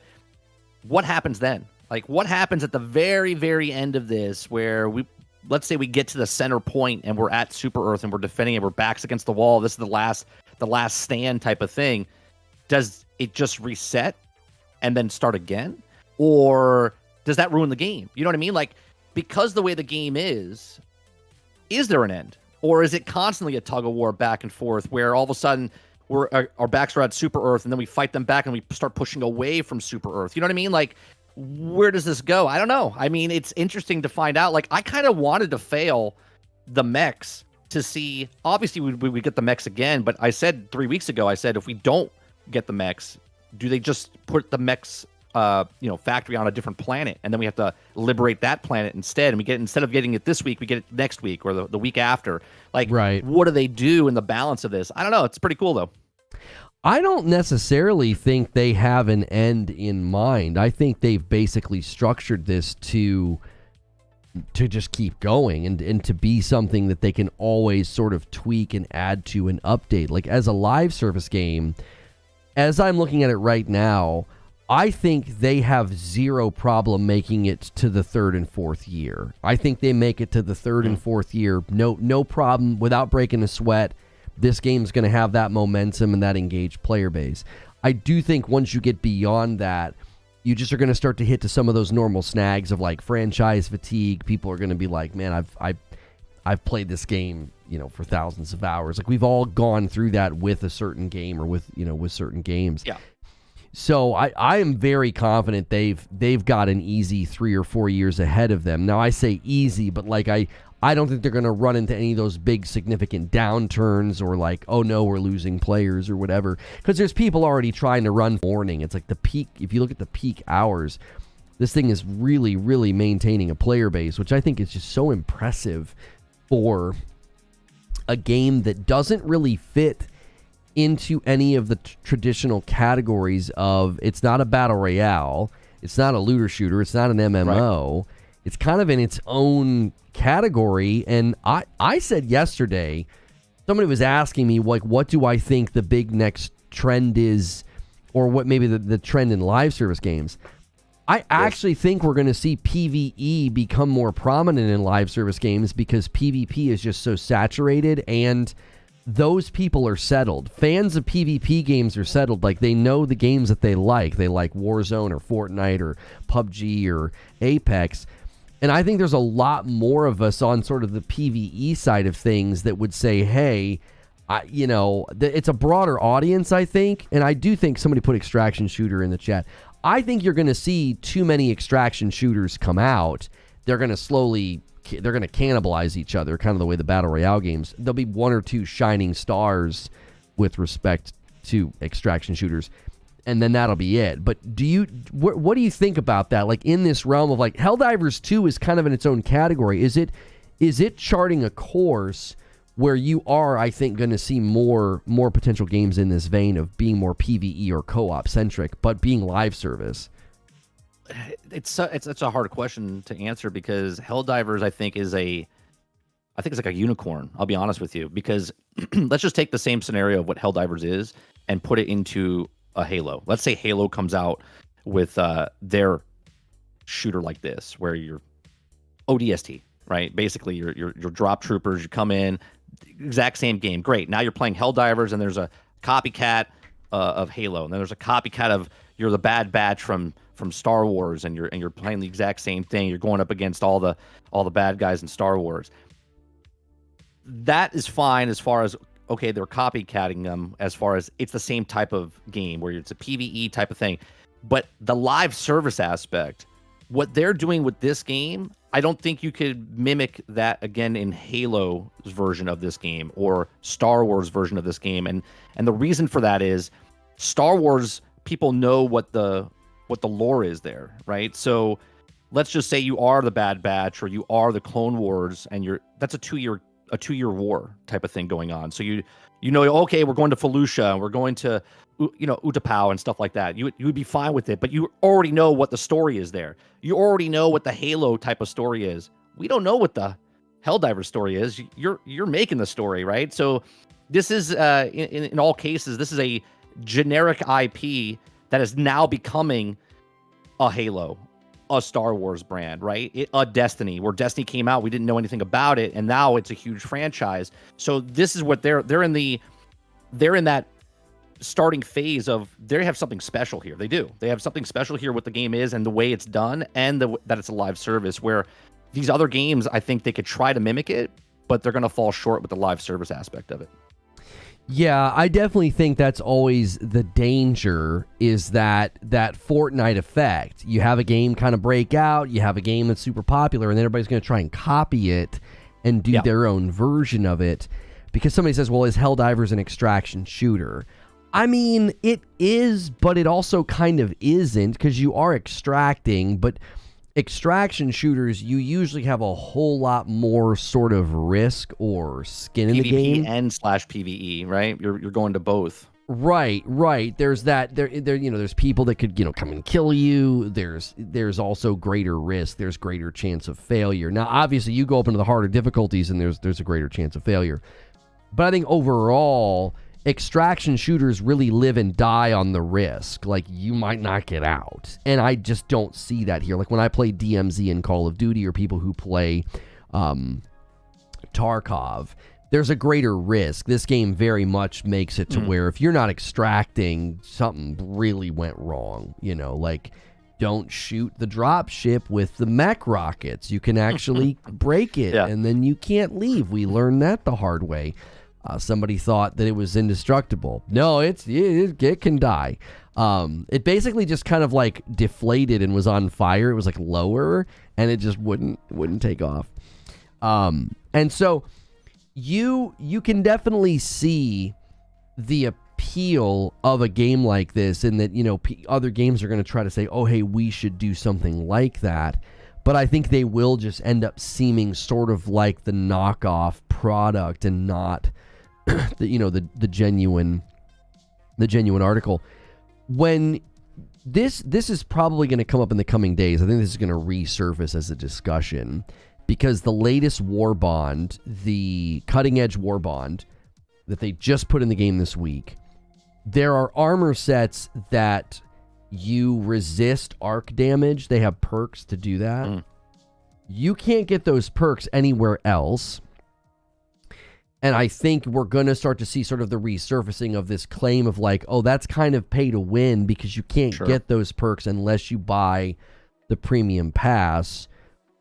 what happens then? Like, what happens at the very, very end of this, where let's say we get to the center point and we're at Super Earth and we're defending it, we're backs against the wall, this is the last stand type of thing. Does it just reset and then start again? Or does that ruin the game? You know what I mean? Like, because the way the game is there an end? Or is it constantly a tug of war back and forth, where all of a sudden our backs are at Super Earth, and then we fight them back and we start pushing away from Super Earth? You know what I mean? Like, where does this go? I don't know. I mean, it's interesting to find out. Like, I kind of wanted to fail the mechs to see. Obviously, we get the mechs again, but I said 3 weeks ago, if we don't get the mechs, do they just put the mechs factory on a different planet, and then we have to liberate that planet instead, and instead of getting it this week, we get it next week or the week after? Like, right. What do they do in the balance of this? I don't know. It's pretty cool though. I don't necessarily think they have an end in mind. I think they've basically structured this to just keep going and to be something that they can always sort of tweak and add to and update. Like as a live service game, as I'm looking at it right now, I think they have zero problem making it to the 3rd and 4th year. I think they make it to the 3rd and 4th year, no problem, without breaking a sweat. This game's going to have that momentum and that engaged player base. I do think once you get beyond that, you just are going to start to hit to some of those normal snags of like franchise fatigue. People are going to be like, man, I've played this game, for thousands of hours. Like we've all gone through that with a certain game or with certain games. Yeah. So I am very confident they've got an easy 3 or 4 years ahead of them. Now I say easy, but like I don't think they're going to run into any of those big significant downturns or like, oh no, we're losing players or whatever. Because there's people already trying to run morning. It's like the peak, if you look at the peak hours, this thing is really, really maintaining a player base, which I think is just so impressive for a game that doesn't really fit into any of the traditional categories of, it's not a battle royale, it's not a looter shooter, it's not an MMO. Right. It's kind of in its own category. And I said yesterday, somebody was asking me, like, what do I think the big next trend is, or what maybe the trend in live service games? I actually think we're going to see PvE become more prominent in live service games because PvP is just so saturated and those people are settled. Fans of PvP games are settled. Like, they know the games that they like. They like Warzone or Fortnite or PUBG or Apex. And I think there's a lot more of us on sort of the PvE side of things that would say, hey, it's a broader audience, I think. And I do think somebody put extraction shooter in the chat. I think you're going to see too many extraction shooters come out. They're going to cannibalize each other, kind of the way the Battle Royale games. There'll be 1 or 2 shining stars with respect to extraction shooters, and then that'll be it. But what do you think about that? Like, in this realm of, like, Helldivers 2 is kind of in its own category. Is it charting a course where you are, I think, going to see more potential games in this vein of being more PvE or co-op centric, but being live service? It's a hard question to answer because Helldivers, I think, is like a unicorn. I'll be honest with you, because let's just take the same scenario of what Helldivers is and put it into a Halo. Let's say Halo comes out with their shooter like this, where you're ODST, right? Basically, you're drop troopers. You come in, exact same game. Great. Now you're playing Helldivers, and there's a copycat of Halo, and then there's a copycat of you're the Bad Batch from Star Wars, and you're playing the exact same thing. You're going up against all the bad guys in Star Wars. That is fine as far as, okay, they're copycatting them as far as it's the same type of game where it's a PvE type of thing. But the live service aspect, what they're doing with this game, I don't think you could mimic that again in Halo's version of this game or Star Wars version of this game. And the reason for that is Star Wars, people know what the lore is there, right? So let's just say you are the Bad Batch or you are the Clone Wars, and that's a two-year war type of thing going on. So you know, okay, we're going to Felucia and we're going to, Utapau and stuff like that. You would be fine with it, but you already know what the story is there. You already know what the Halo type of story is. We don't know what the Helldivers story is. You're making the story, right? So this is in all cases, this is a generic IP that is now becoming a Halo, a Star Wars brand, right? A Destiny, where Destiny came out, we didn't know anything about it, and now it's a huge franchise. So this is what they're in that starting phase of, they have something special here. They do. They have something special here, what the game is and the way it's done, and that it's a live service, where these other games, I think they could try to mimic it, but they're going to fall short with the live service aspect of it. Yeah, I definitely think that's always the danger, is that Fortnite effect. You have a game kind of break out, you have a game that's super popular, and then everybody's going to try and copy it and do their own version of it. Because somebody says, well, is Helldivers an extraction shooter? I mean, it is, but it also kind of isn't, because you are extracting, but extraction shooters, you usually have a whole lot more sort of risk or skin in the game. PvP and /PvE, right? You're going to both. Right. There's that. There's people that could, come and kill you. There's also greater risk. There's greater chance of failure. Now, obviously, you go up into the harder difficulties, and there's a greater chance of failure. But I think overall, extraction shooters really live and die on the risk. Like, you might not get out, and I just don't see that here. Like when I play DMZ in Call of Duty, or people who play Tarkov, there's a greater risk. This game very much makes it to where if you're not extracting, something really went wrong. Like, don't shoot the drop ship with the mech rockets. You can actually break it, and then you can't leave. We learned that the hard way. Somebody thought that it was indestructible. No, it can die. It basically just kind of like deflated and was on fire. It was like lower, and it just wouldn't take off. And so you can definitely see the appeal of a game like this, in that other games are going to try to say, oh hey, we should do something like that, but I think they will just end up seeming sort of like the knockoff product and not the genuine article. When this is probably going to come up in the coming days. I think this is going to resurface as a discussion, because the latest warbond, the cutting-edge warbond that they just put in the game this week, there are armor sets that you resist arc damage. They have perks to do that. You can't get those perks anywhere else. And I think we're going to start to see sort of the resurfacing of this claim of like, oh, that's kind of pay to win, because you can't get those perks unless you buy the premium pass.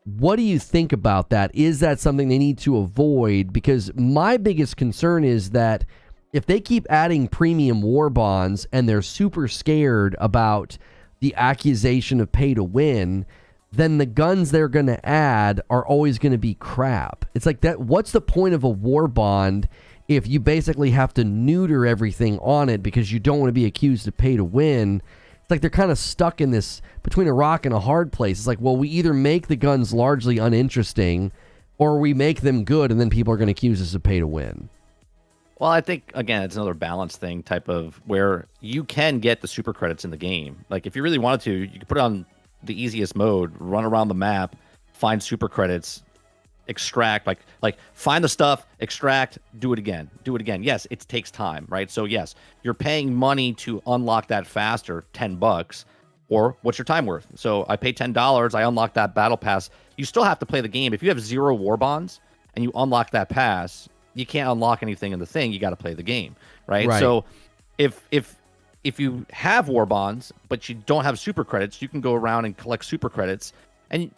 What do you think about that? Is that something they need to avoid? Because my biggest concern is that if they keep adding premium war bonds and they're super scared about the accusation of pay to win, then the guns they're going to add are always going to be crap. It's like that. What's the point of a war bond if you basically have to neuter everything on it because you don't want to be accused of pay to win? It's like they're kind of stuck in this between a rock and a hard place. It's like, well, we either make the guns largely uninteresting or we make them good, and then people are going to accuse us of pay to win. Well, I think, again, it's another balance thing type of where you can get the super credits in the game. Like, if you really wanted to, you could put it on the easiest mode, run around the map, find super credits, extract, like find the stuff, extract, do it again. Yes, it takes time, right? So yes, you're paying money to unlock that faster, $10, or what's your time worth? So I pay $10, I unlock that battle pass. You still have to play the game. If you have 0 war bonds and you unlock that pass, you can't unlock anything in the thing. You got to play the game, right? So if you have war bonds but you don't have super credits, you can go around and collect super credits. And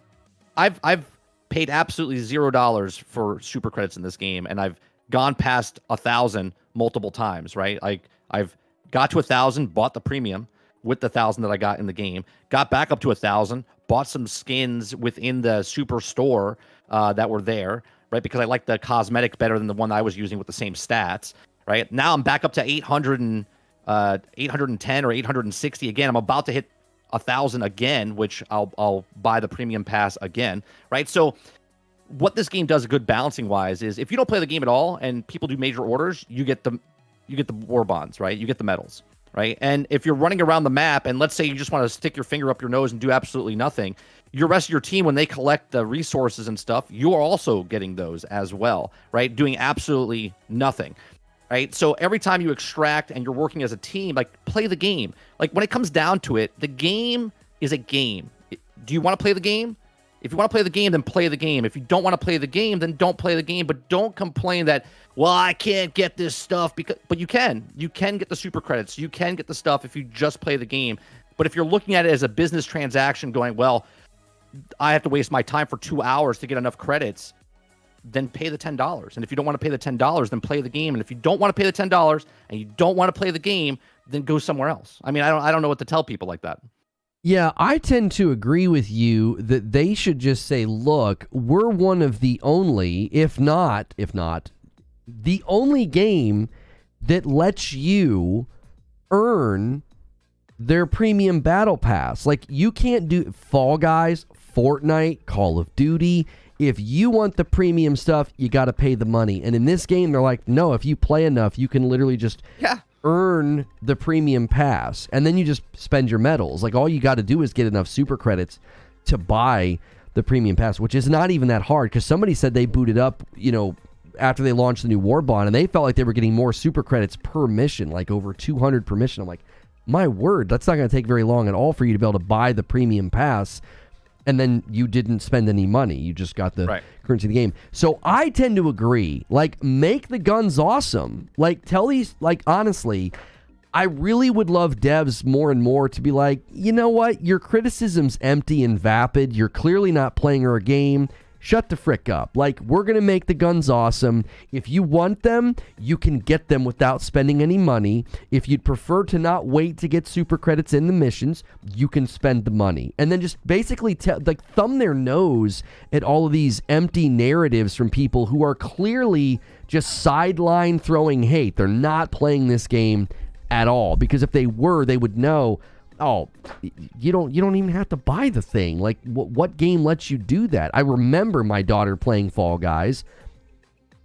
I've paid absolutely $0 for super credits in this game, and I've gone past 1,000 multiple times, right? Like, I've got to 1,000, bought the premium with the 1,000 that I got in the game, got back up to 1,000, bought some skins within the super store that were there, right? Because I like the cosmetic better than the one I was using with the same stats, right? Now I'm back up to 810 or 860 again. I'm about to hit 1,000 again, which I'll buy the premium pass again, right? So what this game does good balancing wise is if you don't play the game at all and people do major orders, you get the war bonds, right? You get the medals, right? And if you're running around the map and let's say you just want to stick your finger up your nose and do absolutely nothing, your rest of your team, when they collect the resources and stuff, you are also getting those as well, right? Doing absolutely nothing. Right? So every time you extract and you're working as a team, like, play the game. Like, when it comes down to it, the game is a game. Do you want to play the game? If you want to play the game, then play the game. If you don't want to play the game, then don't play the game. But don't complain that, well, I can't get this stuff. But you can. You can get the super credits. You can get the stuff if you just play the game. But if you're looking at it as a business transaction going, well, I have to waste my time for 2 hours to get enough credits, then pay the $10. And if you don't want to pay the $10, then play the game. And if you don't want to pay the $10 and you don't want to play the game, then go somewhere else. I mean, I don't know what to tell people like that. Yeah, I tend to agree with you that they should just say, look, we're one of the only, if not, the only game that lets you earn their premium battle pass. Like, you can't do Fall Guys, Fortnite, Call of Duty. If you want the premium stuff, you got to pay the money. And in this game, they're like, no, if you play enough, you can literally just earn the premium pass, and then you just spend your medals. Like, all you got to do is get enough super credits to buy the premium pass, which is not even that hard, because somebody said they booted up, after they launched the new warbond, and they felt like they were getting more super credits per mission, like over 200 per mission. I'm like, my word, that's not going to take very long at all for you to be able to buy the premium pass, and then you didn't spend any money. You just got the currency of the game. So I tend to agree. Like, make the guns awesome. Like, tell these, like, honestly, I really would love devs more and more to be like, you know what? Your criticism's empty and vapid. You're clearly not playing our game. Shut the frick up. Like, we're going to make the guns awesome. If you want them, you can get them without spending any money. If you'd prefer to not wait to get super credits in the missions, you can spend the money. And then just basically thumb their nose at all of these empty narratives from people who are clearly just sideline throwing hate. They're not playing this game at all, because if they were, they would know, oh, you don't even have to buy the thing. Like, what game lets you do that? I remember my daughter playing Fall Guys.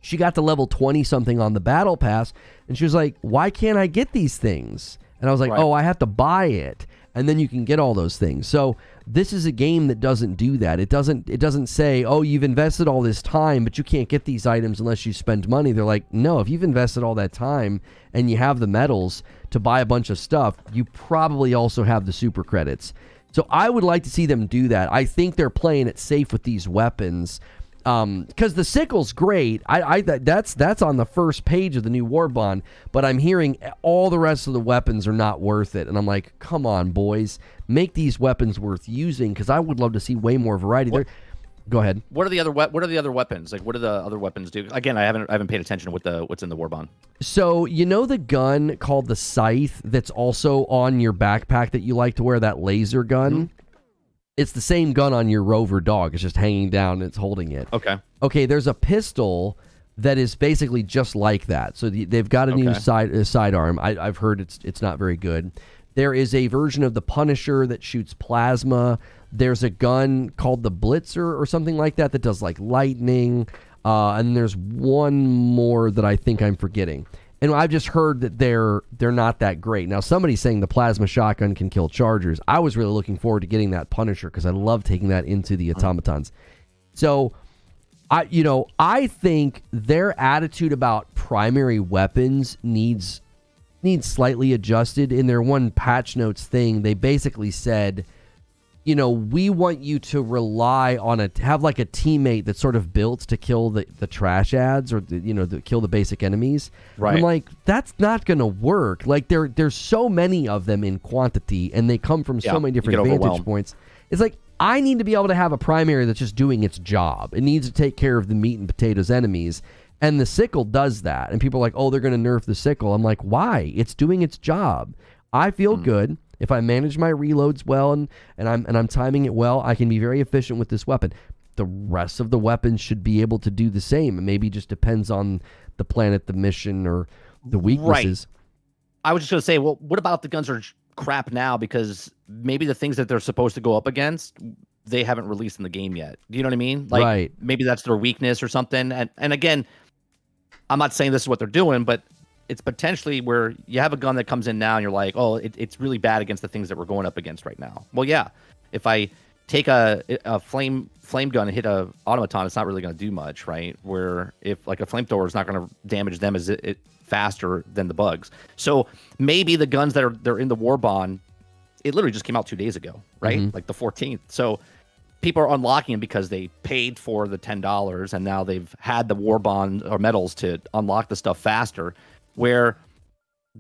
She got to level 20 something on the battle pass, and she was like, why can't I get these things? And I was like, oh, I have to buy it, and then you can get all those things. So this is a game that doesn't do that. It doesn't say, oh, you've invested all this time, but you can't get these items unless you spend money. They're like, no, if you've invested all that time and you have the medals to buy a bunch of stuff, you probably also have the super credits. So I would like to see them do that. I think they're playing it safe with these weapons. Because the sickle's great. That's on the first page of the new warbond, but I'm hearing all the rest of the weapons are not worth it, and I'm like, come on, boys, make these weapons worth using, because I would love to see way more variety. Go ahead. What are the other weapons? Like, what do the other weapons do? Again, I haven't paid attention to what's in the warbond. So, the gun called the Scythe that's also on your backpack that you like to wear, that laser gun? Mm-hmm. It's the same gun on your rover dog. It's just hanging down and it's holding it. Okay, there's a pistol that is basically just like that. So they've got a new sidearm. I've heard it's not very good. There is a version of the Punisher that shoots plasma. There's a gun called the Blitzer or something like that that does like lightning. And there's one more that I think I'm forgetting. And I've just heard that they're not that great. Now, somebody's saying the plasma shotgun can kill chargers. I was really looking forward to getting that Punisher because I love taking that into the automatons. So, I think their attitude about primary weapons needs slightly adjusted. In their one patch notes thing, they basically said, we want you to rely on have like a teammate that's sort of built to kill the trash ads or to kill the basic enemies. Right. I'm like, that's not going to work. Like there's so many of them in quantity, and they come from so many different vantage points. It's like, I need to be able to have a primary that's just doing its job. It needs to take care of the meat and potatoes enemies. And the sickle does that. And people are like, oh, they're going to nerf the sickle. I'm like, why? It's doing its job. I feel good. If I manage my reloads well and I'm timing it well, I can be very efficient with this weapon. The rest of the weapons should be able to do the same. It maybe just depends on the planet, the mission, or the weaknesses. Right. I was just going to say, well, what about the guns are crap now? Because maybe the things that they're supposed to go up against, they haven't released in the game yet. Do you know what I mean? Like, maybe that's their weakness or something. And again, I'm not saying this is what they're doing, but it's potentially where you have a gun that comes in now and you're like, oh, it's really bad against the things that we're going up against right now. Well, yeah, if I take a flame gun and hit a automaton, it's not really going to do much, right? Where if like a flamethrower is not going to damage them as it faster than the bugs. So maybe the guns they're in the warbond, it literally just came out 2 days ago, right? Mm-hmm. Like the 14th. So people are unlocking them because they paid for the $10 and now they've had the warbond or medals to unlock the stuff faster. Where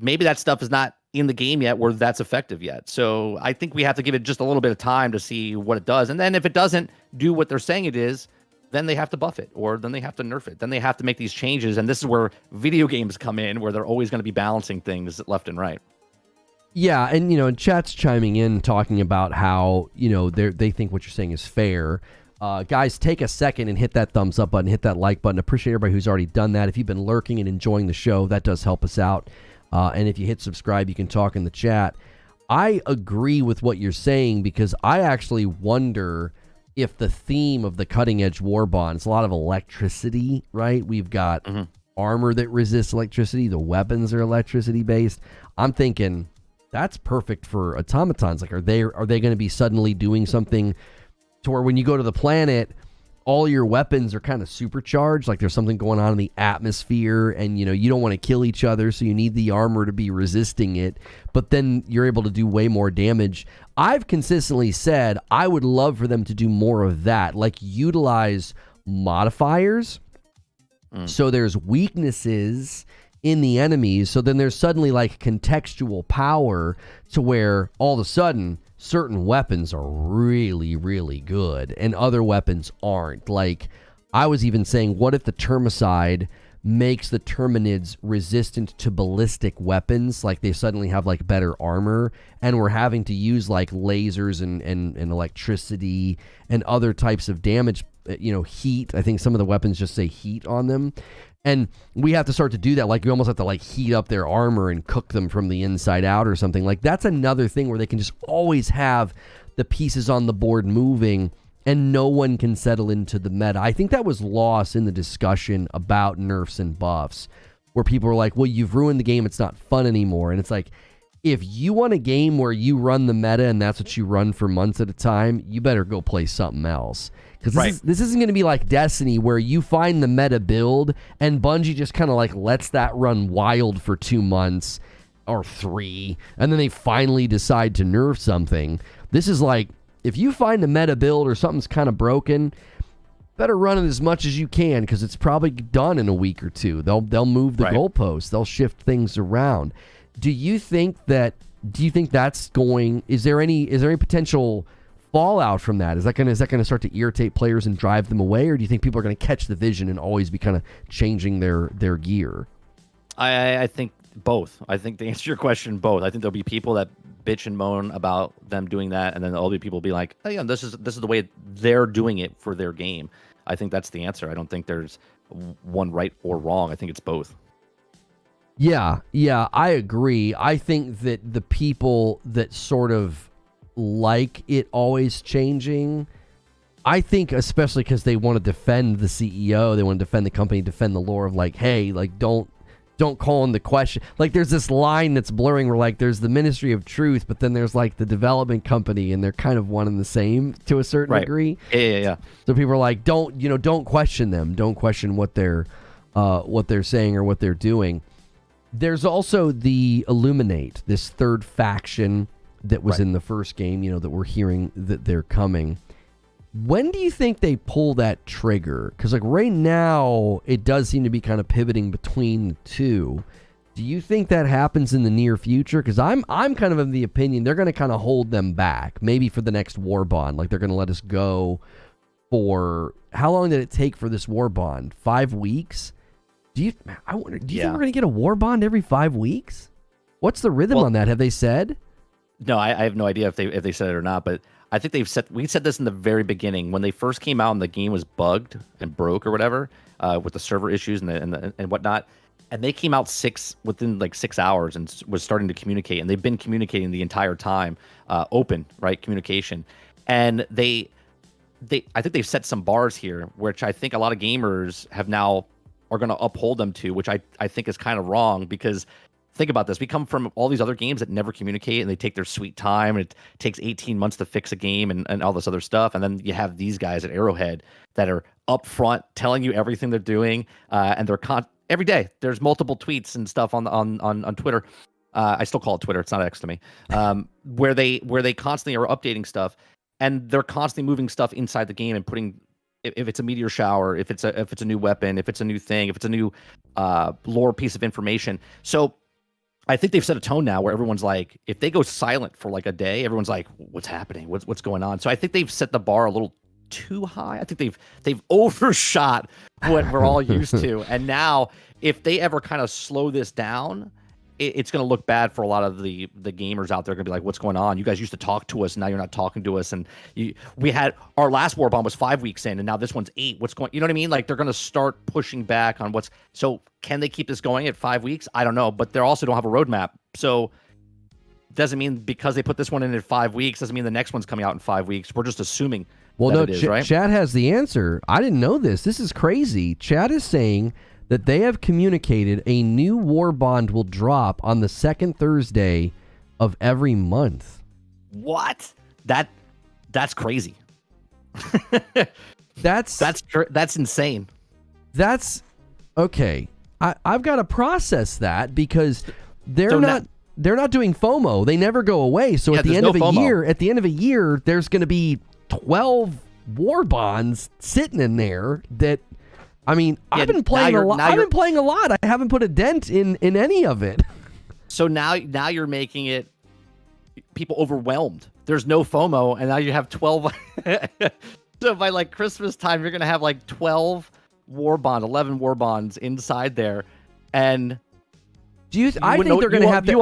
maybe that stuff is not in the game yet where that's effective yet. So I think we have to give it just a little bit of time to see what it does. And then if it doesn't do what they're saying it is, then they have to buff it, or then they have to nerf it. Then they have to make these changes. And this is where video games come in, where they're always going to be balancing things left and right. Yeah, and chat's chiming in talking about how, they think what you're saying is fair. Guys, take a second and hit that thumbs up button, hit that like button. Appreciate everybody who's already done that. If you've been lurking and enjoying the show, that does help us out. And if you hit subscribe, you can talk in the chat. I agree with what you're saying, because I actually wonder if the theme of the cutting edge warbond is a lot of electricity, right? We've got armor that resists electricity. The weapons are electricity based. I'm thinking that's perfect for automatons. Like, are they going to be suddenly doing something to where when you go to the planet, all your weapons are kind of supercharged? Like there's something going on in the atmosphere, and you don't want to kill each other, so you need the armor to be resisting it, but then you're able to do way more damage. I've consistently said I would love for them to do more of that, like utilize modifiers. So there's weaknesses in the enemies, so then there's suddenly like contextual power to where all of a sudden certain weapons are really, really good and other weapons aren't. Like, I was even saying, what if the termicide makes the terminids resistant to ballistic weapons? Like, they suddenly have like better armor, and we're having to use like lasers and electricity and other types of damage, heat. I think some of the weapons just say heat on them. And we have to start to do that. Like, we almost have to like heat up their armor and cook them from the inside out or something. Like, that's another thing where they can just always have the pieces on the board moving and no one can settle into the meta. I think that was lost in the discussion about nerfs and buffs, where people were like, well, you've ruined the game. It's not fun anymore. And it's like, if you want a game where you run the meta and that's what you run for months at a time, you better go play something else. Because this isn't going to be like Destiny, where you find the meta build and Bungie just kind of like lets that run wild for 2 months or 3, and then they finally decide to nerf something. This is like, if you find a meta build or something's kind of broken, better run it as much as you can, because it's probably done in a week or 2. They'll move the goalposts. They'll shift things around. Do you think that's going? Is there any potential fallout from that? Is that going to start to irritate players and drive them away, or do you think people are going to catch the vision and always be kind of changing their gear? I think both. I think, to answer your question, both. I think there'll be people that bitch and moan about them doing that, and then there'll be people be like, oh yeah, this is the way they're doing it for their game. I think that's the answer. I don't think there's one right or wrong. I think it's both. Yeah, I agree. I think that the people that sort of like it always changing, I think, especially because they want to defend the CEO, they want to defend the company, defend the lore of like, hey, like don't call in the question. Like, there's this line that's blurring where like there's the Ministry of Truth, but then there's like the development company, and they're kind of one and the same to a certain degree. Yeah. So people are like, don't question them, don't question what they're saying or what they're doing. There's also the Illuminate, this third faction that was in the first game, that we're hearing that they're coming. When do you think they pull that trigger? Because like right now, it does seem to be kind of pivoting between the two. Do you think that happens in the near future? Because I'm kind of the opinion they're going to kind of hold them back, maybe for the next war bond. Like, they're going to let us go for, how long did it take for this war bond? 5 weeks? Do you think we're going to get a war bond every 5 weeks? What's the rhythm on that? Have they said? No, I have no idea if they said it or not, but I think we said this in the very beginning when they first came out and the game was bugged and broke or whatever, with the server issues and whatnot, and they came out within like 6 hours and was starting to communicate, and they've been communicating the entire time, open communication, and I think they've set some bars here, which I think a lot of gamers are going to uphold them to, which I think is kind of wrong, because think about this. We come from all these other games that never communicate, and they take their sweet time, and it takes 18 months to fix a game and all this other stuff. And then you have these guys at Arrowhead that are upfront telling you everything they're doing, and they're every day. There's multiple tweets and stuff on Twitter. I still call it Twitter. It's not X to me. Where they constantly are updating stuff, and they're constantly moving stuff inside the game and putting, if it's a meteor shower, if it's a new weapon, if it's a new thing, if it's a new lore piece of information. So I think they've set a tone now where everyone's like, if they go silent for like a day, everyone's like, what's happening? What's going on? So I think they've set the bar a little too high. I think they've overshot what we're all used to. And now if they ever kind of slow this down, it's going to look bad for a lot of the gamers out there. Going to be like, what's going on? You guys used to talk to us, and now you're not talking to us. And we had our last war bomb was 5 weeks in, and now this one's 8. What's going? You know what I mean? Like, they're going to start pushing back on what's. So can they keep this going at 5 weeks? I don't know, but they also don't have a roadmap. So doesn't mean because they put this one in 5 weeks doesn't mean the next one's coming out in 5 weeks. We're just assuming. Well, no, right? Chad has the answer. I didn't know this. This is crazy. Chad is saying that they have communicated a new war bond will drop on the second Thursday of every month. What? That's crazy. That's insane. That's okay. I've got to process that because they're not doing FOMO. They never go away. So at the end of a year, there's going to be 12 war bonds sitting in there that, I mean, I've been playing a lot. I haven't put a dent in any of it. So now you're making it people overwhelmed. There's no FOMO, and now you have 12. So by like Christmas time, you're going to have like 11 war bonds inside there. And I think they're going to have to.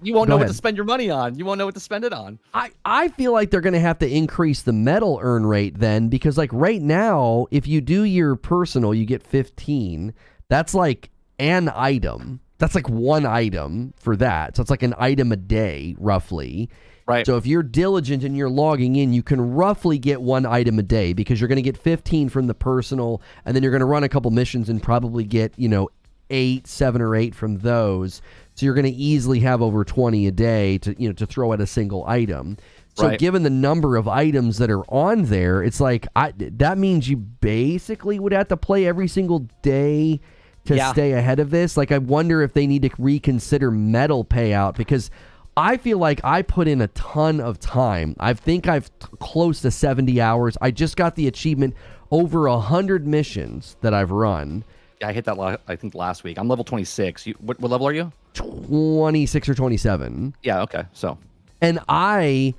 You won't know what to spend your money on. You won't know what to spend it on. I feel like they're going to have to increase the medal earn rate then, because like right now, if you do your personal, you get 15. That's like an item. That's like one item for that. So it's like an item a day, roughly. Right. So if you're diligent and you're logging in, you can roughly get one item a day because you're going to get 15 from the personal, and then you're going to run a couple missions and probably get, 7 or 8 from those. So you're going to easily have over 20 a day to throw at a single item. So given the number of items that are on there, it's like that means you basically would have to play every single day to stay ahead of this. Like, I wonder if they need to reconsider medal payout, because I feel like I put in a ton of time. I think I've close to 70 hours. I just got the achievement over 100 missions that I've run. Yeah, I hit that I think last week. I'm level 26. What level are you? 26 or 27. Yeah, okay. So, and I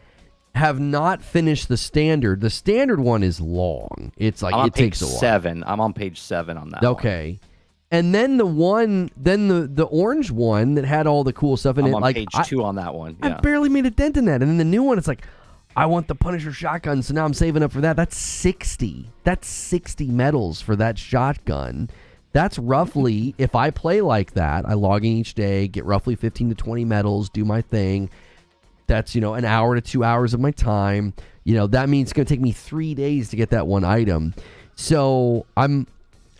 have not finished the standard. The standard one is long. It's like it takes a while. I'm on page 7 on that. Okay. One. And then the orange one that had all the cool stuff in it. I'm on like page 2 on that one. Yeah. I barely made a dent in that. And then the new one, it's like, I want the Punisher shotgun, so now I'm saving up for that. That's 60. That's 60 medals for that shotgun. That's roughly, if I play like that, I log in each day, get roughly 15 to 20 medals, do my thing. That's, an hour to 2 hours of my time. That means it's going to take me 3 days to get that one item. So I'm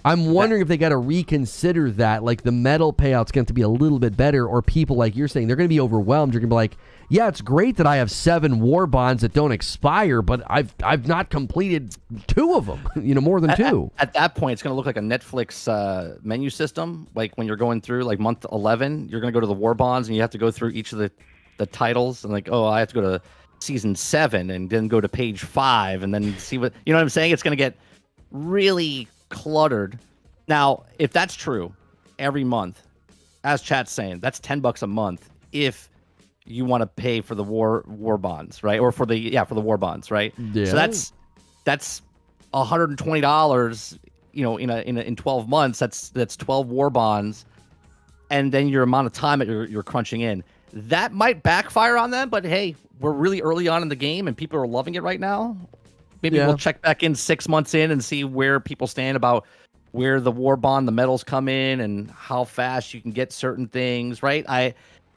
wondering if they got to reconsider that, like the medal payout's going to be a little bit better, or people, like you're saying, they're going to be overwhelmed. You're going to be like, yeah, it's great that I have 7 war bonds that don't expire, but I've not completed 2 of them, more than 2. At that point, it's going to look like a Netflix menu system. Like when you're going through like month 11, you're going to go to the war bonds and you have to go through each of the titles, and like, oh, I have to go to season 7 and then go to page 5 and then see what, you know what I'm saying? It's going to get really cluttered. Now, if that's true, every month, as chat's saying, that's $10 a month if you want to pay for the war bonds, right? Or for the war bonds, right? Yeah. So that's $120, in 12 months. That's 12 war bonds, and then your amount of time that you're crunching in. That might backfire on them, but hey, we're really early on in the game and people are loving it right now. Maybe we'll check back in 6 months in and see where people stand about where the war bond, the medals come in, and how fast you can get certain things, right?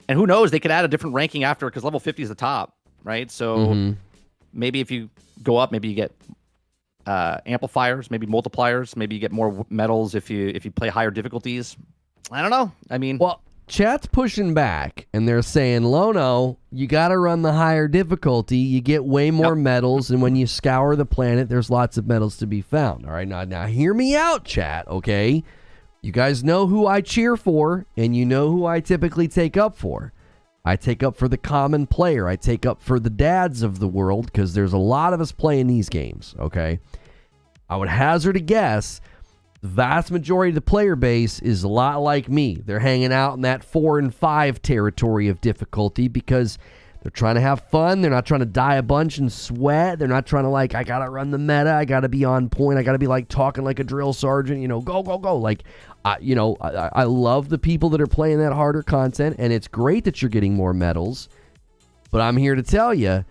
And who knows, they could add a different ranking after, because level 50 is the top, right? So maybe if you go up, maybe you get amplifiers, maybe multipliers, maybe you get more medals if you play higher difficulties. I don't know. I mean, well, chat's pushing back, and they're saying, Lono, you got to run the higher difficulty. You get way more medals, and when you scour the planet, there's lots of medals to be found. All right, now hear me out, chat, okay? You guys know who I cheer for, and you know who I typically take up for. I take up for the common player. I take up for the dads of the world, because there's a lot of us playing these games, okay? I would hazard a guess the vast majority of the player base is a lot like me. They're hanging out in that 4 and 5 territory of difficulty because they're trying to have fun. They're not trying to die a bunch and sweat. They're not trying to I got to run the meta. I got to be on point. I got to be talking like a drill sergeant, go, go, go. I love the people that are playing that harder content, and it's great that you're getting more medals. But I'm here to tell you,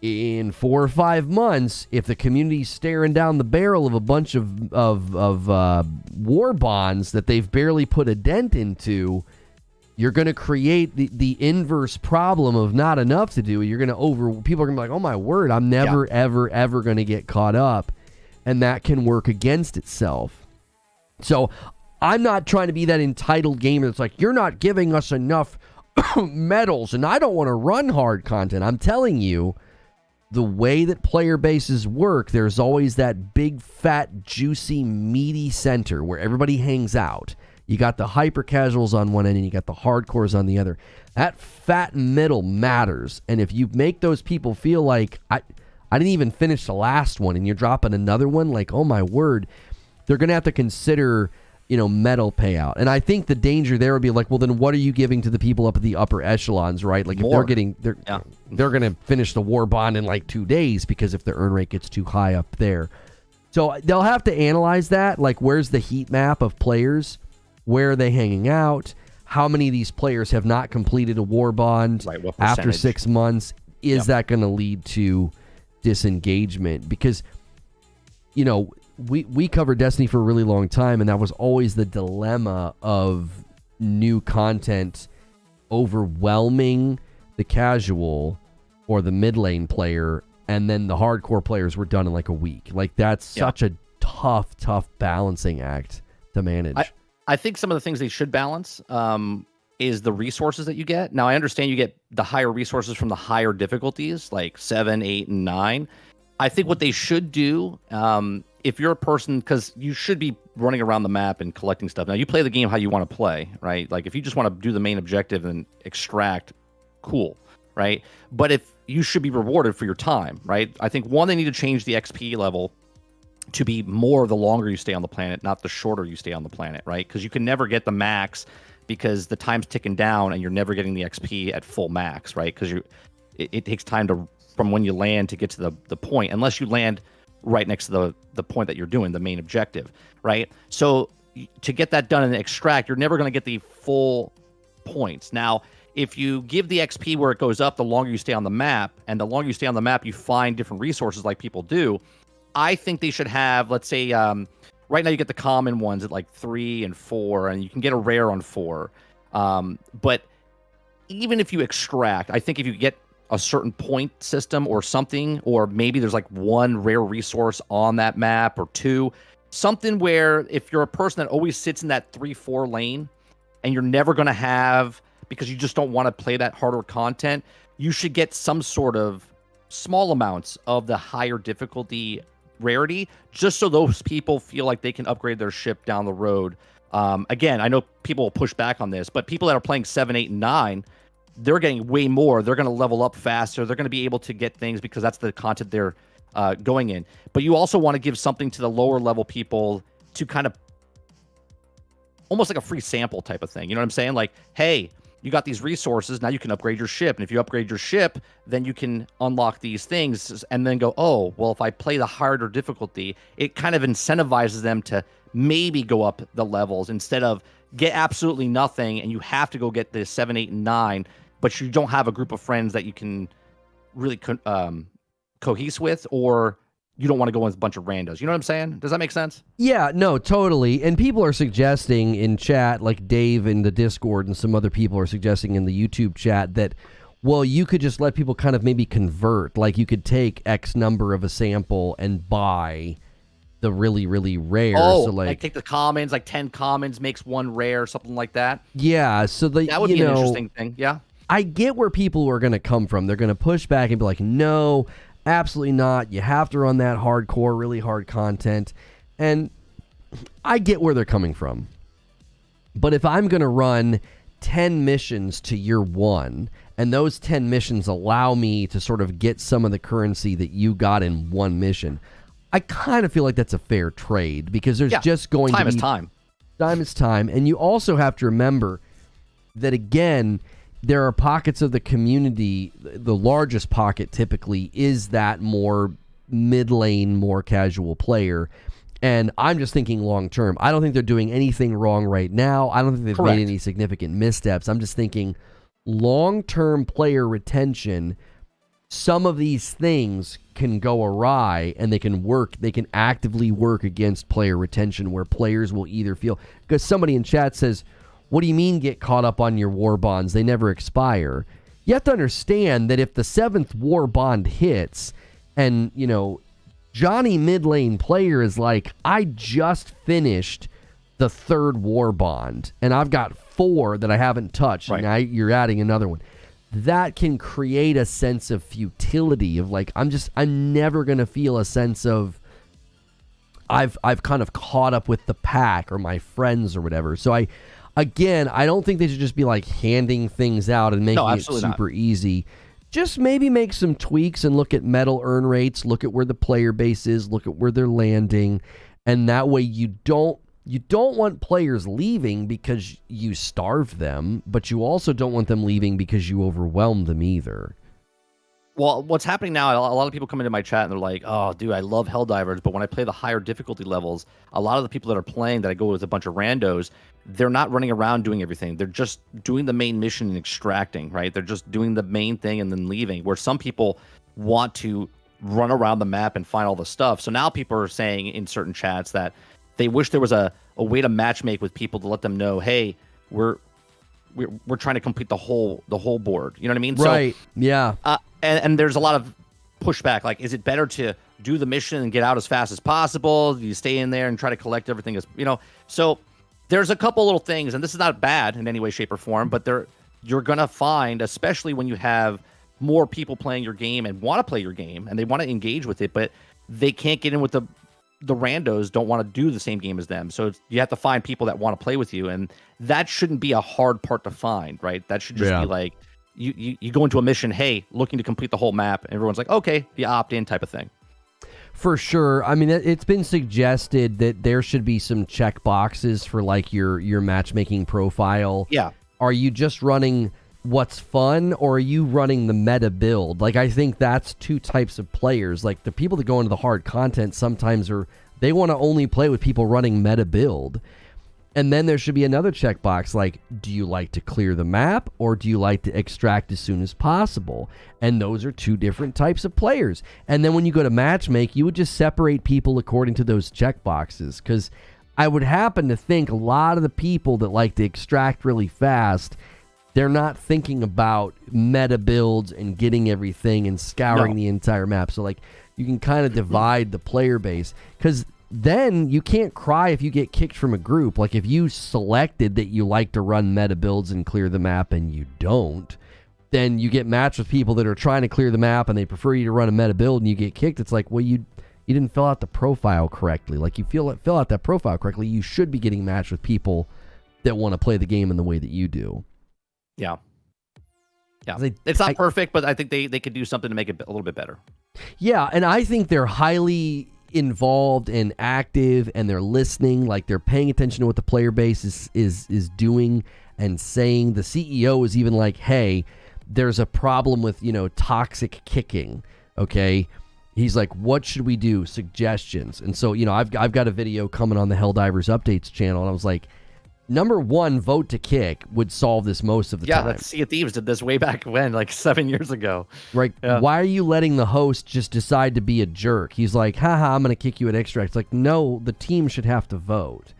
in 4 or 5 months, if the community's staring down the barrel of a bunch of war bonds that they've barely put a dent into, you're going to create the inverse problem of not enough to do. You're going to people are going to be like, oh my word, I'm never, ever going to get caught up. And that can work against itself. So I'm not trying to be that entitled gamer that's like, you're not giving us enough medals and I don't want to run hard content. I'm telling you, the way that player bases work, there's always that big, fat, juicy, meaty center where everybody hangs out. You got the hyper casuals on one end and you got the hardcores on the other. That fat middle matters. And if you make those people feel like, I didn't even finish the last one and you're dropping another one, like, oh my word, they're going to have to consider, medal payout. And I think the danger there would be like, well, then what are you giving to the people up at the upper echelons, right? Like, More. if they're going to finish the war bond in like 2 days because if their earn rate gets too high up there. So they'll have to analyze that. Like, where's the heat map of players? Where are they hanging out? How many of these players have not completed a war bond after 6 months? Is that going to lead to disengagement? Because, we covered Destiny for a really long time, and that was always the dilemma of new content overwhelming the casual or the mid lane player, and then the hardcore players were done in like a week. Like, that's such a tough balancing act to manage. I think some of the things they should balance is the resources that you get. Now, I understand you get the higher resources from the higher difficulties, like 7, 8, and 9. I think what they should do, if you're a person, because you should be running around the map and collecting stuff. Now, you play the game how you want to play, right? Like, if you just want to do the main objective and extract, cool, right? But if you should be rewarded for your time, right? I think, one, they need to change the XP level to be more the longer you stay on the planet, not the shorter you stay on the planet, right? Because you can never get the max because the time's ticking down and you're never getting the XP at full max, right? Because it takes time from when you land to get to the point, unless you land right next to the point that you're doing, the main objective, right? So to get that done and extract, you're never going to get the full points. Now, if you give the XP where it goes up, the longer you stay on the map, and the longer you stay on the map, you find different resources like people do. I think they should have, let's say, right now you get the common ones at like 3 and 4, and you can get a rare on 4. But even if you extract, I think if you get a certain point system or something, or maybe there's like 1 rare resource on that map or 2, something where if you're a person that always sits in that 3-4 lane and you're never going to have, because you just don't want to play that harder content, you should get some sort of small amounts of the higher difficulty rarity, just so those people feel like they can upgrade their ship down the road. Again, I know people will push back on this, but people that are playing 7, 8, and 9, they're getting way more. They're going to level up faster. They're going to be able to get things because that's the content they're going in. But you also want to give something to the lower level people to kind of almost like a free sample type of thing. You know what I'm saying? Like, hey, you got these resources, now you can upgrade your ship. And if you upgrade your ship, then you can unlock these things and then go, oh, well, if I play the harder difficulty, it kind of incentivizes them to maybe go up the levels instead of get absolutely nothing and you have to go get the 7, 8, and 9, but you don't have a group of friends that you can really cohese with, or you don't want to go with a bunch of randos. You know what I'm saying? Does that make sense? Yeah, no, totally. And people are suggesting in chat, like Dave in the Discord and some other people are suggesting in the YouTube chat that, well, you could just let people kind of maybe convert. Like, you could take X number of a sample and buy the really, really rare. Oh, so like take the commons, like 10 commons makes 1 rare, something like that. Yeah, so that would be an interesting thing. Yeah. I get where people are going to come from. They're going to push back and be like, no, absolutely not. You have to run that hardcore, really hard content. And I get where they're coming from. But if I'm going to run 10 missions to year 1, and those 10 missions allow me to sort of get some of the currency that you got in 1 mission, I kind of feel like that's a fair trade, because there's just going to be... Time is time. Time is time. And you also have to remember that, again, there are pockets of the community. The largest pocket typically is that more mid-lane, more casual player. And I'm just thinking long-term. I don't think they're doing anything wrong right now. I don't think they've made any significant missteps. I'm just thinking long-term player retention, some of these things can go awry and they can work. They can actively work against player retention, where players will either feel... Because somebody in chat says, what do you mean get caught up on your war bonds? They never expire. You have to understand that if the 7th war bond hits and, Johnny mid lane player is like, I just finished the third warbond, and I've got 4 that I haven't touched. Right. Now you're adding another one. That can create a sense of futility of like, I'm never going to feel a sense of I've kind of caught up with the pack or my friends or whatever. So I don't think they should just be like handing things out and making it super easy. Just maybe make some tweaks and look at medal earn rates, look at where the player base is, look at where they're landing, and that way you don't want players leaving because you starve them, but you also don't want them leaving because you overwhelm them either. Well, what's happening now, a lot of people come into my chat and they're like, oh, dude, I love Helldivers, but when I play the higher difficulty levels, a lot of the people that are playing that I go with a bunch of randos, they're not running around doing everything. They're just doing the main mission and extracting, right? They're just doing the main thing and then leaving, where some people want to run around the map and find all the stuff. So now people are saying in certain chats that they wish there was a way to matchmake with people to let them know, hey, we're trying to complete the whole board. You know what I mean? Right. So, yeah. And there's a lot of pushback. Like, is it better to do the mission and get out as fast as possible? Do you stay in there and try to collect everything So there's a couple little things, and this is not bad in any way, shape, or form, but you're going to find, especially when you have more people playing your game and want to play your game and they want to engage with it, but they can't get in with the randos don't want to do the same game as them. So you have to find people that want to play with you, and that shouldn't be a hard part to find, right? That should just be like, you go into a mission, hey, looking to complete the whole map, and everyone's like, okay, you opt in type of thing. For sure. I mean, it's been suggested that there should be some check boxes for like your matchmaking profile. Yeah. Are you just running what's fun, or are you running the meta build? Like, I think that's 2 types of players. Like, the people that go into the hard content sometimes they want to only play with people running meta build. And then there should be another checkbox like, do you like to clear the map, or do you like to extract as soon as possible? And those are 2 different types of players. And then when you go to matchmake, you would just separate people according to those checkboxes, because I would happen to think a lot of the people that like to extract really fast, they're not thinking about meta builds and getting everything and scouring the entire map. So like, you can kind of divide the player base, because then you can't cry if you get kicked from a group. Like, if you selected that you like to run meta builds and clear the map and you don't, then you get matched with people that are trying to clear the map and they prefer you to run a meta build and you get kicked. It's like, well, you didn't fill out the profile correctly. Like, you fill out that profile correctly, you should be getting matched with people that want to play the game in the way that you do. Yeah. It's not perfect, but I think they could do something to make it a little bit better. Yeah, and I think they're highly involved and active, and they're listening. Like, they're paying attention to what the player base is doing and saying. The CEO is even like, hey, there's a problem with, toxic kicking, okay? He's like, what should we do? Suggestions. And so, I've got a video coming on the Helldivers Updates channel, and I was like, number 1, vote to kick would solve this most of the time. Yeah, Sea of Thieves did this way back when, like 7 years ago. Right. Yeah. Why are you letting the host just decide to be a jerk? He's like, haha, I'm going to kick you at extract. It's like, no, the team should have to vote.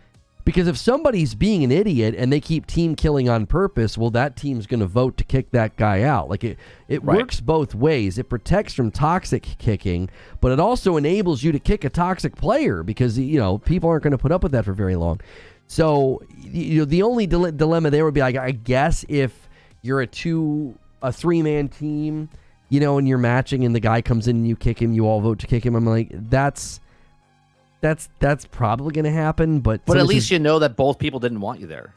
Because if somebody's being an idiot and they keep team killing on purpose, well, that team's going to vote to kick that guy out. Like, it works both ways. It protects from toxic kicking, but it also enables you to kick a toxic player because, people aren't going to put up with that for very long. So, the only dilemma there would be, like, I guess if you're a 3-man team, and you're matching and the guy comes in and you kick him, you all vote to kick him. I'm like, that's that's probably going to happen. But at least you know that both people didn't want you there.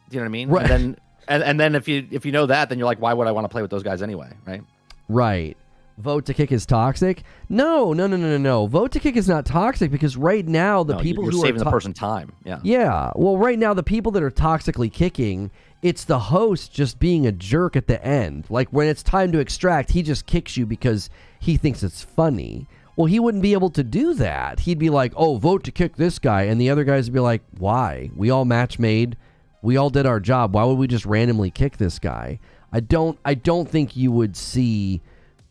Do you know what I mean? Right. And then if you know that, then you're like, why would I want to play with those guys anyway? Right. Right. Vote to kick is toxic? No. Vote to kick is not toxic because right now the people you're who saving are the person time. Yeah. Yeah. Well, right now the people that are toxically kicking, it's the host just being a jerk at the end. Like when it's time to extract, he just kicks you because he thinks it's funny. Well, he wouldn't be able to do that. He'd be like, "Oh, vote to kick this guy," and the other guys would be like, "Why? We all match made. We all did our job. Why would we just randomly kick this guy?" I don't think you would see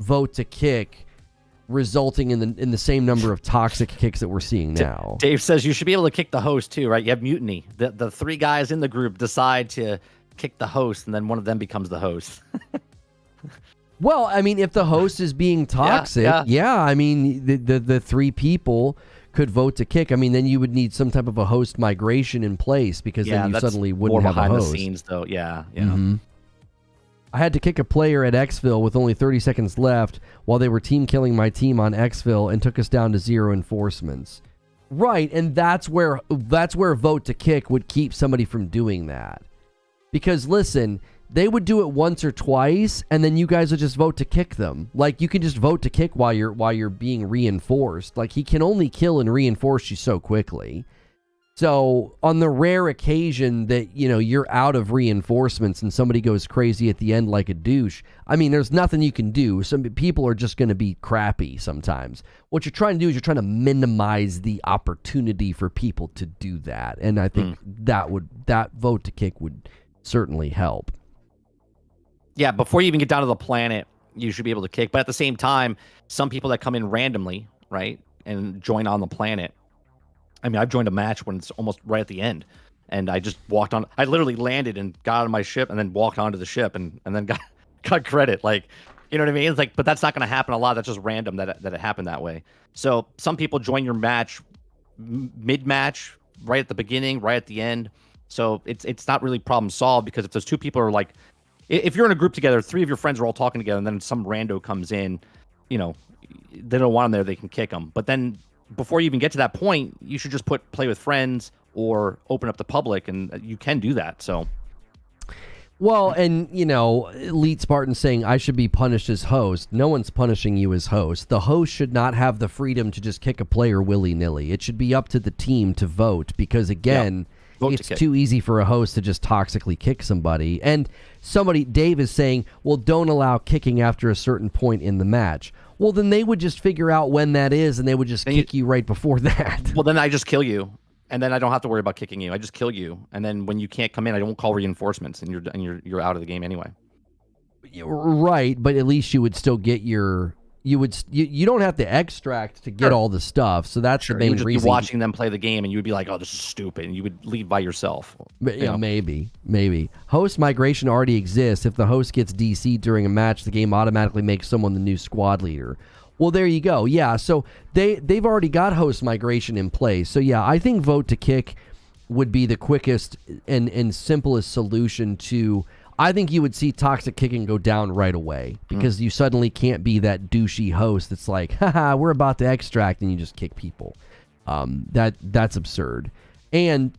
vote to kick resulting in the same number of toxic kicks that we're seeing now. Dave says you should be able to kick the host too, right? You have mutiny. The three guys in the group decide to kick the host, and then one of them becomes the host. Well, I mean, if the host is being toxic, yeah I mean, the three people could vote to kick, I mean, then you would need some type of a host migration in place, because then you suddenly wouldn't have a host. More behind the scenes, though. Yeah. I had to kick a player at Xville with only 30 seconds left while they were team killing my team on Xville and took us down to 0 enforcements. Right, and that's where vote to kick would keep somebody from doing that. Because listen, they would do it once or twice, and then you guys would just vote to kick them. Like, you can just vote to kick while you're being reinforced. Like, he can only kill and reinforce you so quickly. So on the rare occasion that, you know, you're out of reinforcements and somebody goes crazy at the end like a douche, I mean, there's nothing you can do. Some people are just going to be crappy sometimes. What you're trying to do is you're trying to minimize the opportunity for people to do that. And I think that vote to kick would certainly help. Yeah, before you even get down to the planet, you should be able to kick. But at the same time, some people that come in randomly, right, and join on the planet. I mean, I've joined a match when it's almost right at the end, and I just walked on. I literally landed and got on my ship, and then walked onto the ship, and then got credit. Like, you know what I mean? It's like, but that's not going to happen a lot. That's just random that it happened that way. So some people join your match mid-match, right at the beginning, right at the end. So it's not really problem solved, because if those two people are like, if you're in a group together, 3 of your friends are all talking together, and then some rando comes in, you know, they don't want them there, they can kick them. But then before you even get to that point, you should just play with friends or open up the public, and you can do that. So, well, and you know, Elite Spartan saying I should be punished as host. No one's punishing you as host. The host should not have the freedom to just kick a player willy-nilly. It should be up to the team to vote, because again, it's too easy for a host to just toxically kick somebody. And Dave is saying, well, don't allow kicking after a certain point in the match. Well, then they would just figure out when that is, and they would just kick you right before that. Well, then I just kill you, and then I don't have to worry about kicking you. I just kill you, and then when you can't come in, I don't call reinforcements, and you're out of the game anyway. Right, but at least you would still get your. You don't have to extract to get all the stuff, so that's the main reason. You would just be watching them play the game, and you would be like, "Oh, this is stupid," and you would leave by yourself. Yeah, maybe. Host migration already exists. If the host gets DC'd during a match, the game automatically makes someone the new squad leader. Well, there you go. Yeah, so they've already got host migration in place. So yeah, I think vote to kick would be the quickest and simplest solution to. I think you would see toxic kicking go down right away, because you suddenly can't be that douchey host that's like, haha, we're about to extract, and you just kick people. That's absurd. And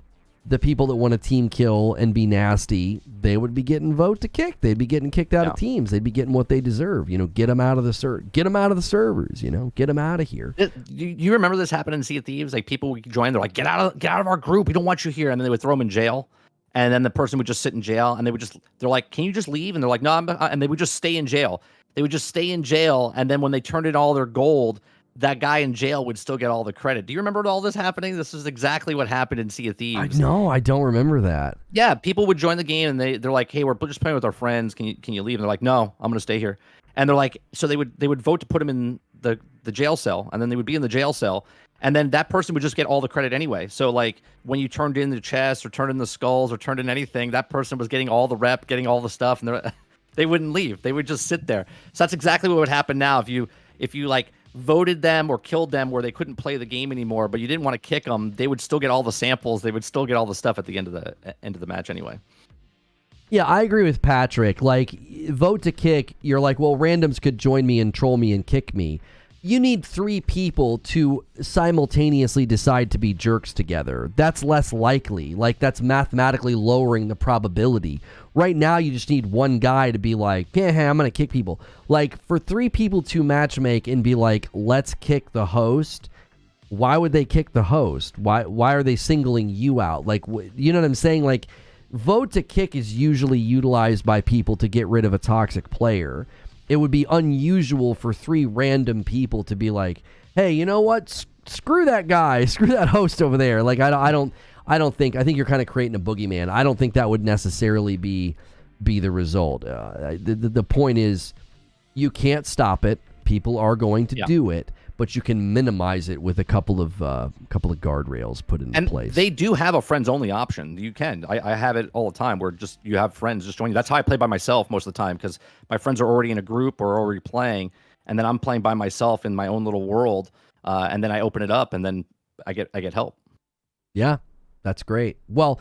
the people that want to team kill and be nasty, they would be getting vote to kick. They'd be getting kicked out of teams. They'd be getting what they deserve. You know, get them out of the servers. You know, get them out of here. You remember this happening in Sea of Thieves? Like, people would join, they're like, get out of our group. We don't want you here, and then they would throw them in jail. And then the person would just sit in jail, and they're like, can you just leave? And they're like, no, and they would just stay in jail. They would just stay in jail. And then when they turned in all their gold, that guy in jail would still get all the credit. Do you remember all this happening? This is exactly what happened in Sea of Thieves. No, I don't remember that. Yeah. People would join the game, and they're like, hey, we're just playing with our friends. Can you leave? And they're like, no, I'm going to stay here. And they're like, so they would vote to put him in the jail cell, and then they would be in the jail cell. And then that person would just get all the credit anyway. So, like, when you turned in the chests or turned in the skulls or turned in anything, that person was getting all the rep, getting all the stuff, and they wouldn't leave. They would just sit there. So that's exactly what would happen now if you like voted them or killed them where they couldn't play the game anymore, but you didn't want to kick them. They would still get all the samples. They would still get all the stuff at the end of the match anyway. Yeah, I agree with Patrick. Like, vote to kick, you're like, well, randoms could join me and troll me and kick me. You need 3 people to simultaneously decide to be jerks together. That's less likely. Like, that's mathematically lowering the probability. Right now, you just need one guy to be like, yeah, I'm going to kick people. Like, for 3 people to matchmake and be like, let's kick the host, why would they kick the host? Why are they singling you out? Like, you know what I'm saying? Like, vote to kick is usually utilized by people to get rid of a toxic player. It would be unusual for 3 random people to be like, hey, you know what? Screw that guy. Screw that host over there. Like, I think you're kind of creating a boogeyman. I don't think that would necessarily be the result. The point is, you can't stop it. People are going to do it, but you can minimize it with a couple of guardrails put in place. They do have a friends only option. You can. I have it all the time where just you have friends just join you. That's how I play by myself most of the time, because my friends are already in a group or already playing, and then I'm playing by myself in my own little world, and then I open it up, and then I get help. Yeah, that's great. Well,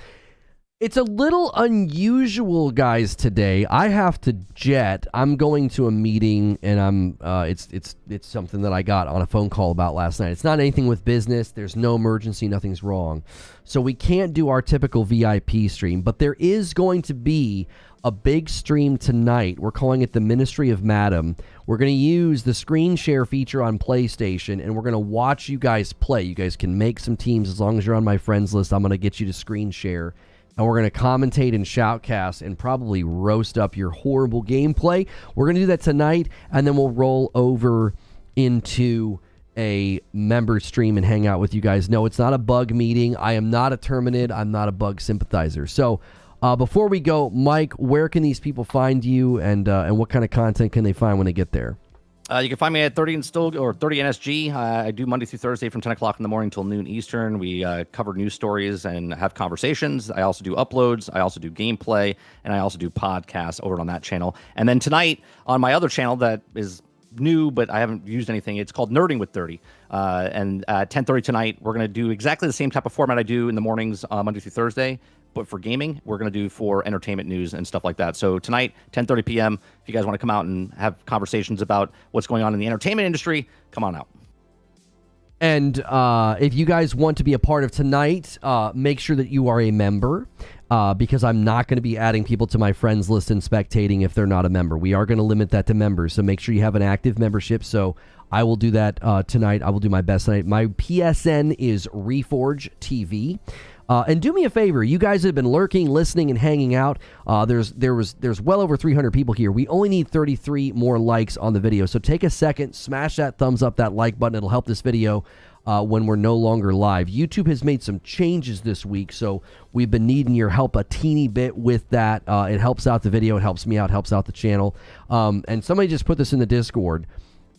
it's a little unusual, guys, today. I have to jet. I'm going to a meeting, and it's something that I got on a phone call about last night. It's not anything with business. There's no emergency. Nothing's wrong. So we can't do our typical VIP stream, but there is going to be a big stream tonight. We're calling it the Ministry of Madam. We're going to use the screen share feature on PlayStation, and we're going to watch you guys play. You guys can make some teams as long as you're on my friends list. I'm going to get you to screen share. And we're going to commentate and shoutcast and probably roast up your horrible gameplay. We're going to do that tonight, and then we'll roll over into a member stream and hang out with you guys. No, it's not a bug meeting. I am not a Terminid. I'm not a bug sympathizer. So before we go, Mike, where can these people find you, and what kind of content can they find when they get there? You can find me at 30 and still or 30 NSG. I do Monday through Thursday from 10 o'clock in the morning till noon Eastern. We cover news stories and have conversations. I also do uploads. I also do gameplay, and I also do podcasts over on that channel. And then tonight on my other channel that is new, but I haven't used anything. It's called Nerding with 30. And at 10:30 tonight, we're going to do exactly the same type of format I do in the mornings, Monday through Thursday. But for gaming, we're going to do for entertainment news and stuff like that. So tonight, 10:30 p.m., if you guys want to come out and have conversations about what's going on in the entertainment industry, come on out. And if you guys want to be a part of tonight, make sure that you are a member, because I'm not going to be adding people to my friends list and spectating if they're not a member. We are going to limit that to members, so make sure you have an active membership. So I will do that tonight. I will do my best tonight. My PSN is Reforge TV. And do me a favor, you guys have been lurking, listening, and hanging out. There's well over 300 people here. We only need 33 more likes on the video. So take a second, smash that thumbs up, that like button. It'll help this video when we're no longer live. YouTube has made some changes this week, so we've been needing your help a teeny bit with that. It helps out the video. It helps me out, helps out the channel. And somebody just put this in the Discord.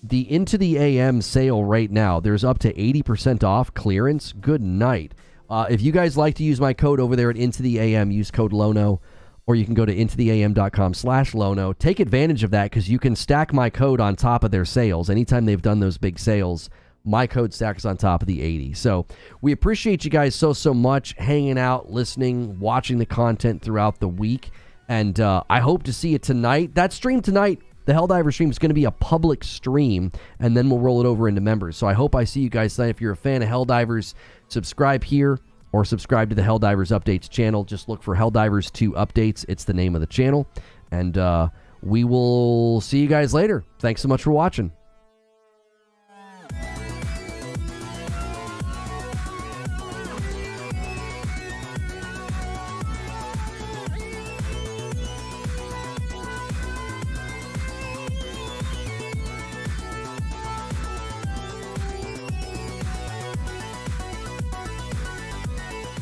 The Into the AM sale right now, there's up to 80% off clearance. Good night. If you guys like to use my code over there at Into the AM, use code Lono, or you can go to intotheam.com/Lono. Take advantage of that because you can stack my code on top of their sales. Anytime they've done those big sales, my code stacks on top of the 80. So we appreciate you guys so much hanging out, listening, watching the content throughout the week. And I hope to see you tonight. That stream tonight, the Helldivers stream, is going to be a public stream, and then we'll roll it over into members. So I hope I see you guys tonight. If you're a fan of Helldivers, subscribe here or subscribe to the Helldivers Updates channel. Just look for Helldivers 2 Updates. It's the name of the channel. And we will see you guys later. Thanks so much for watching.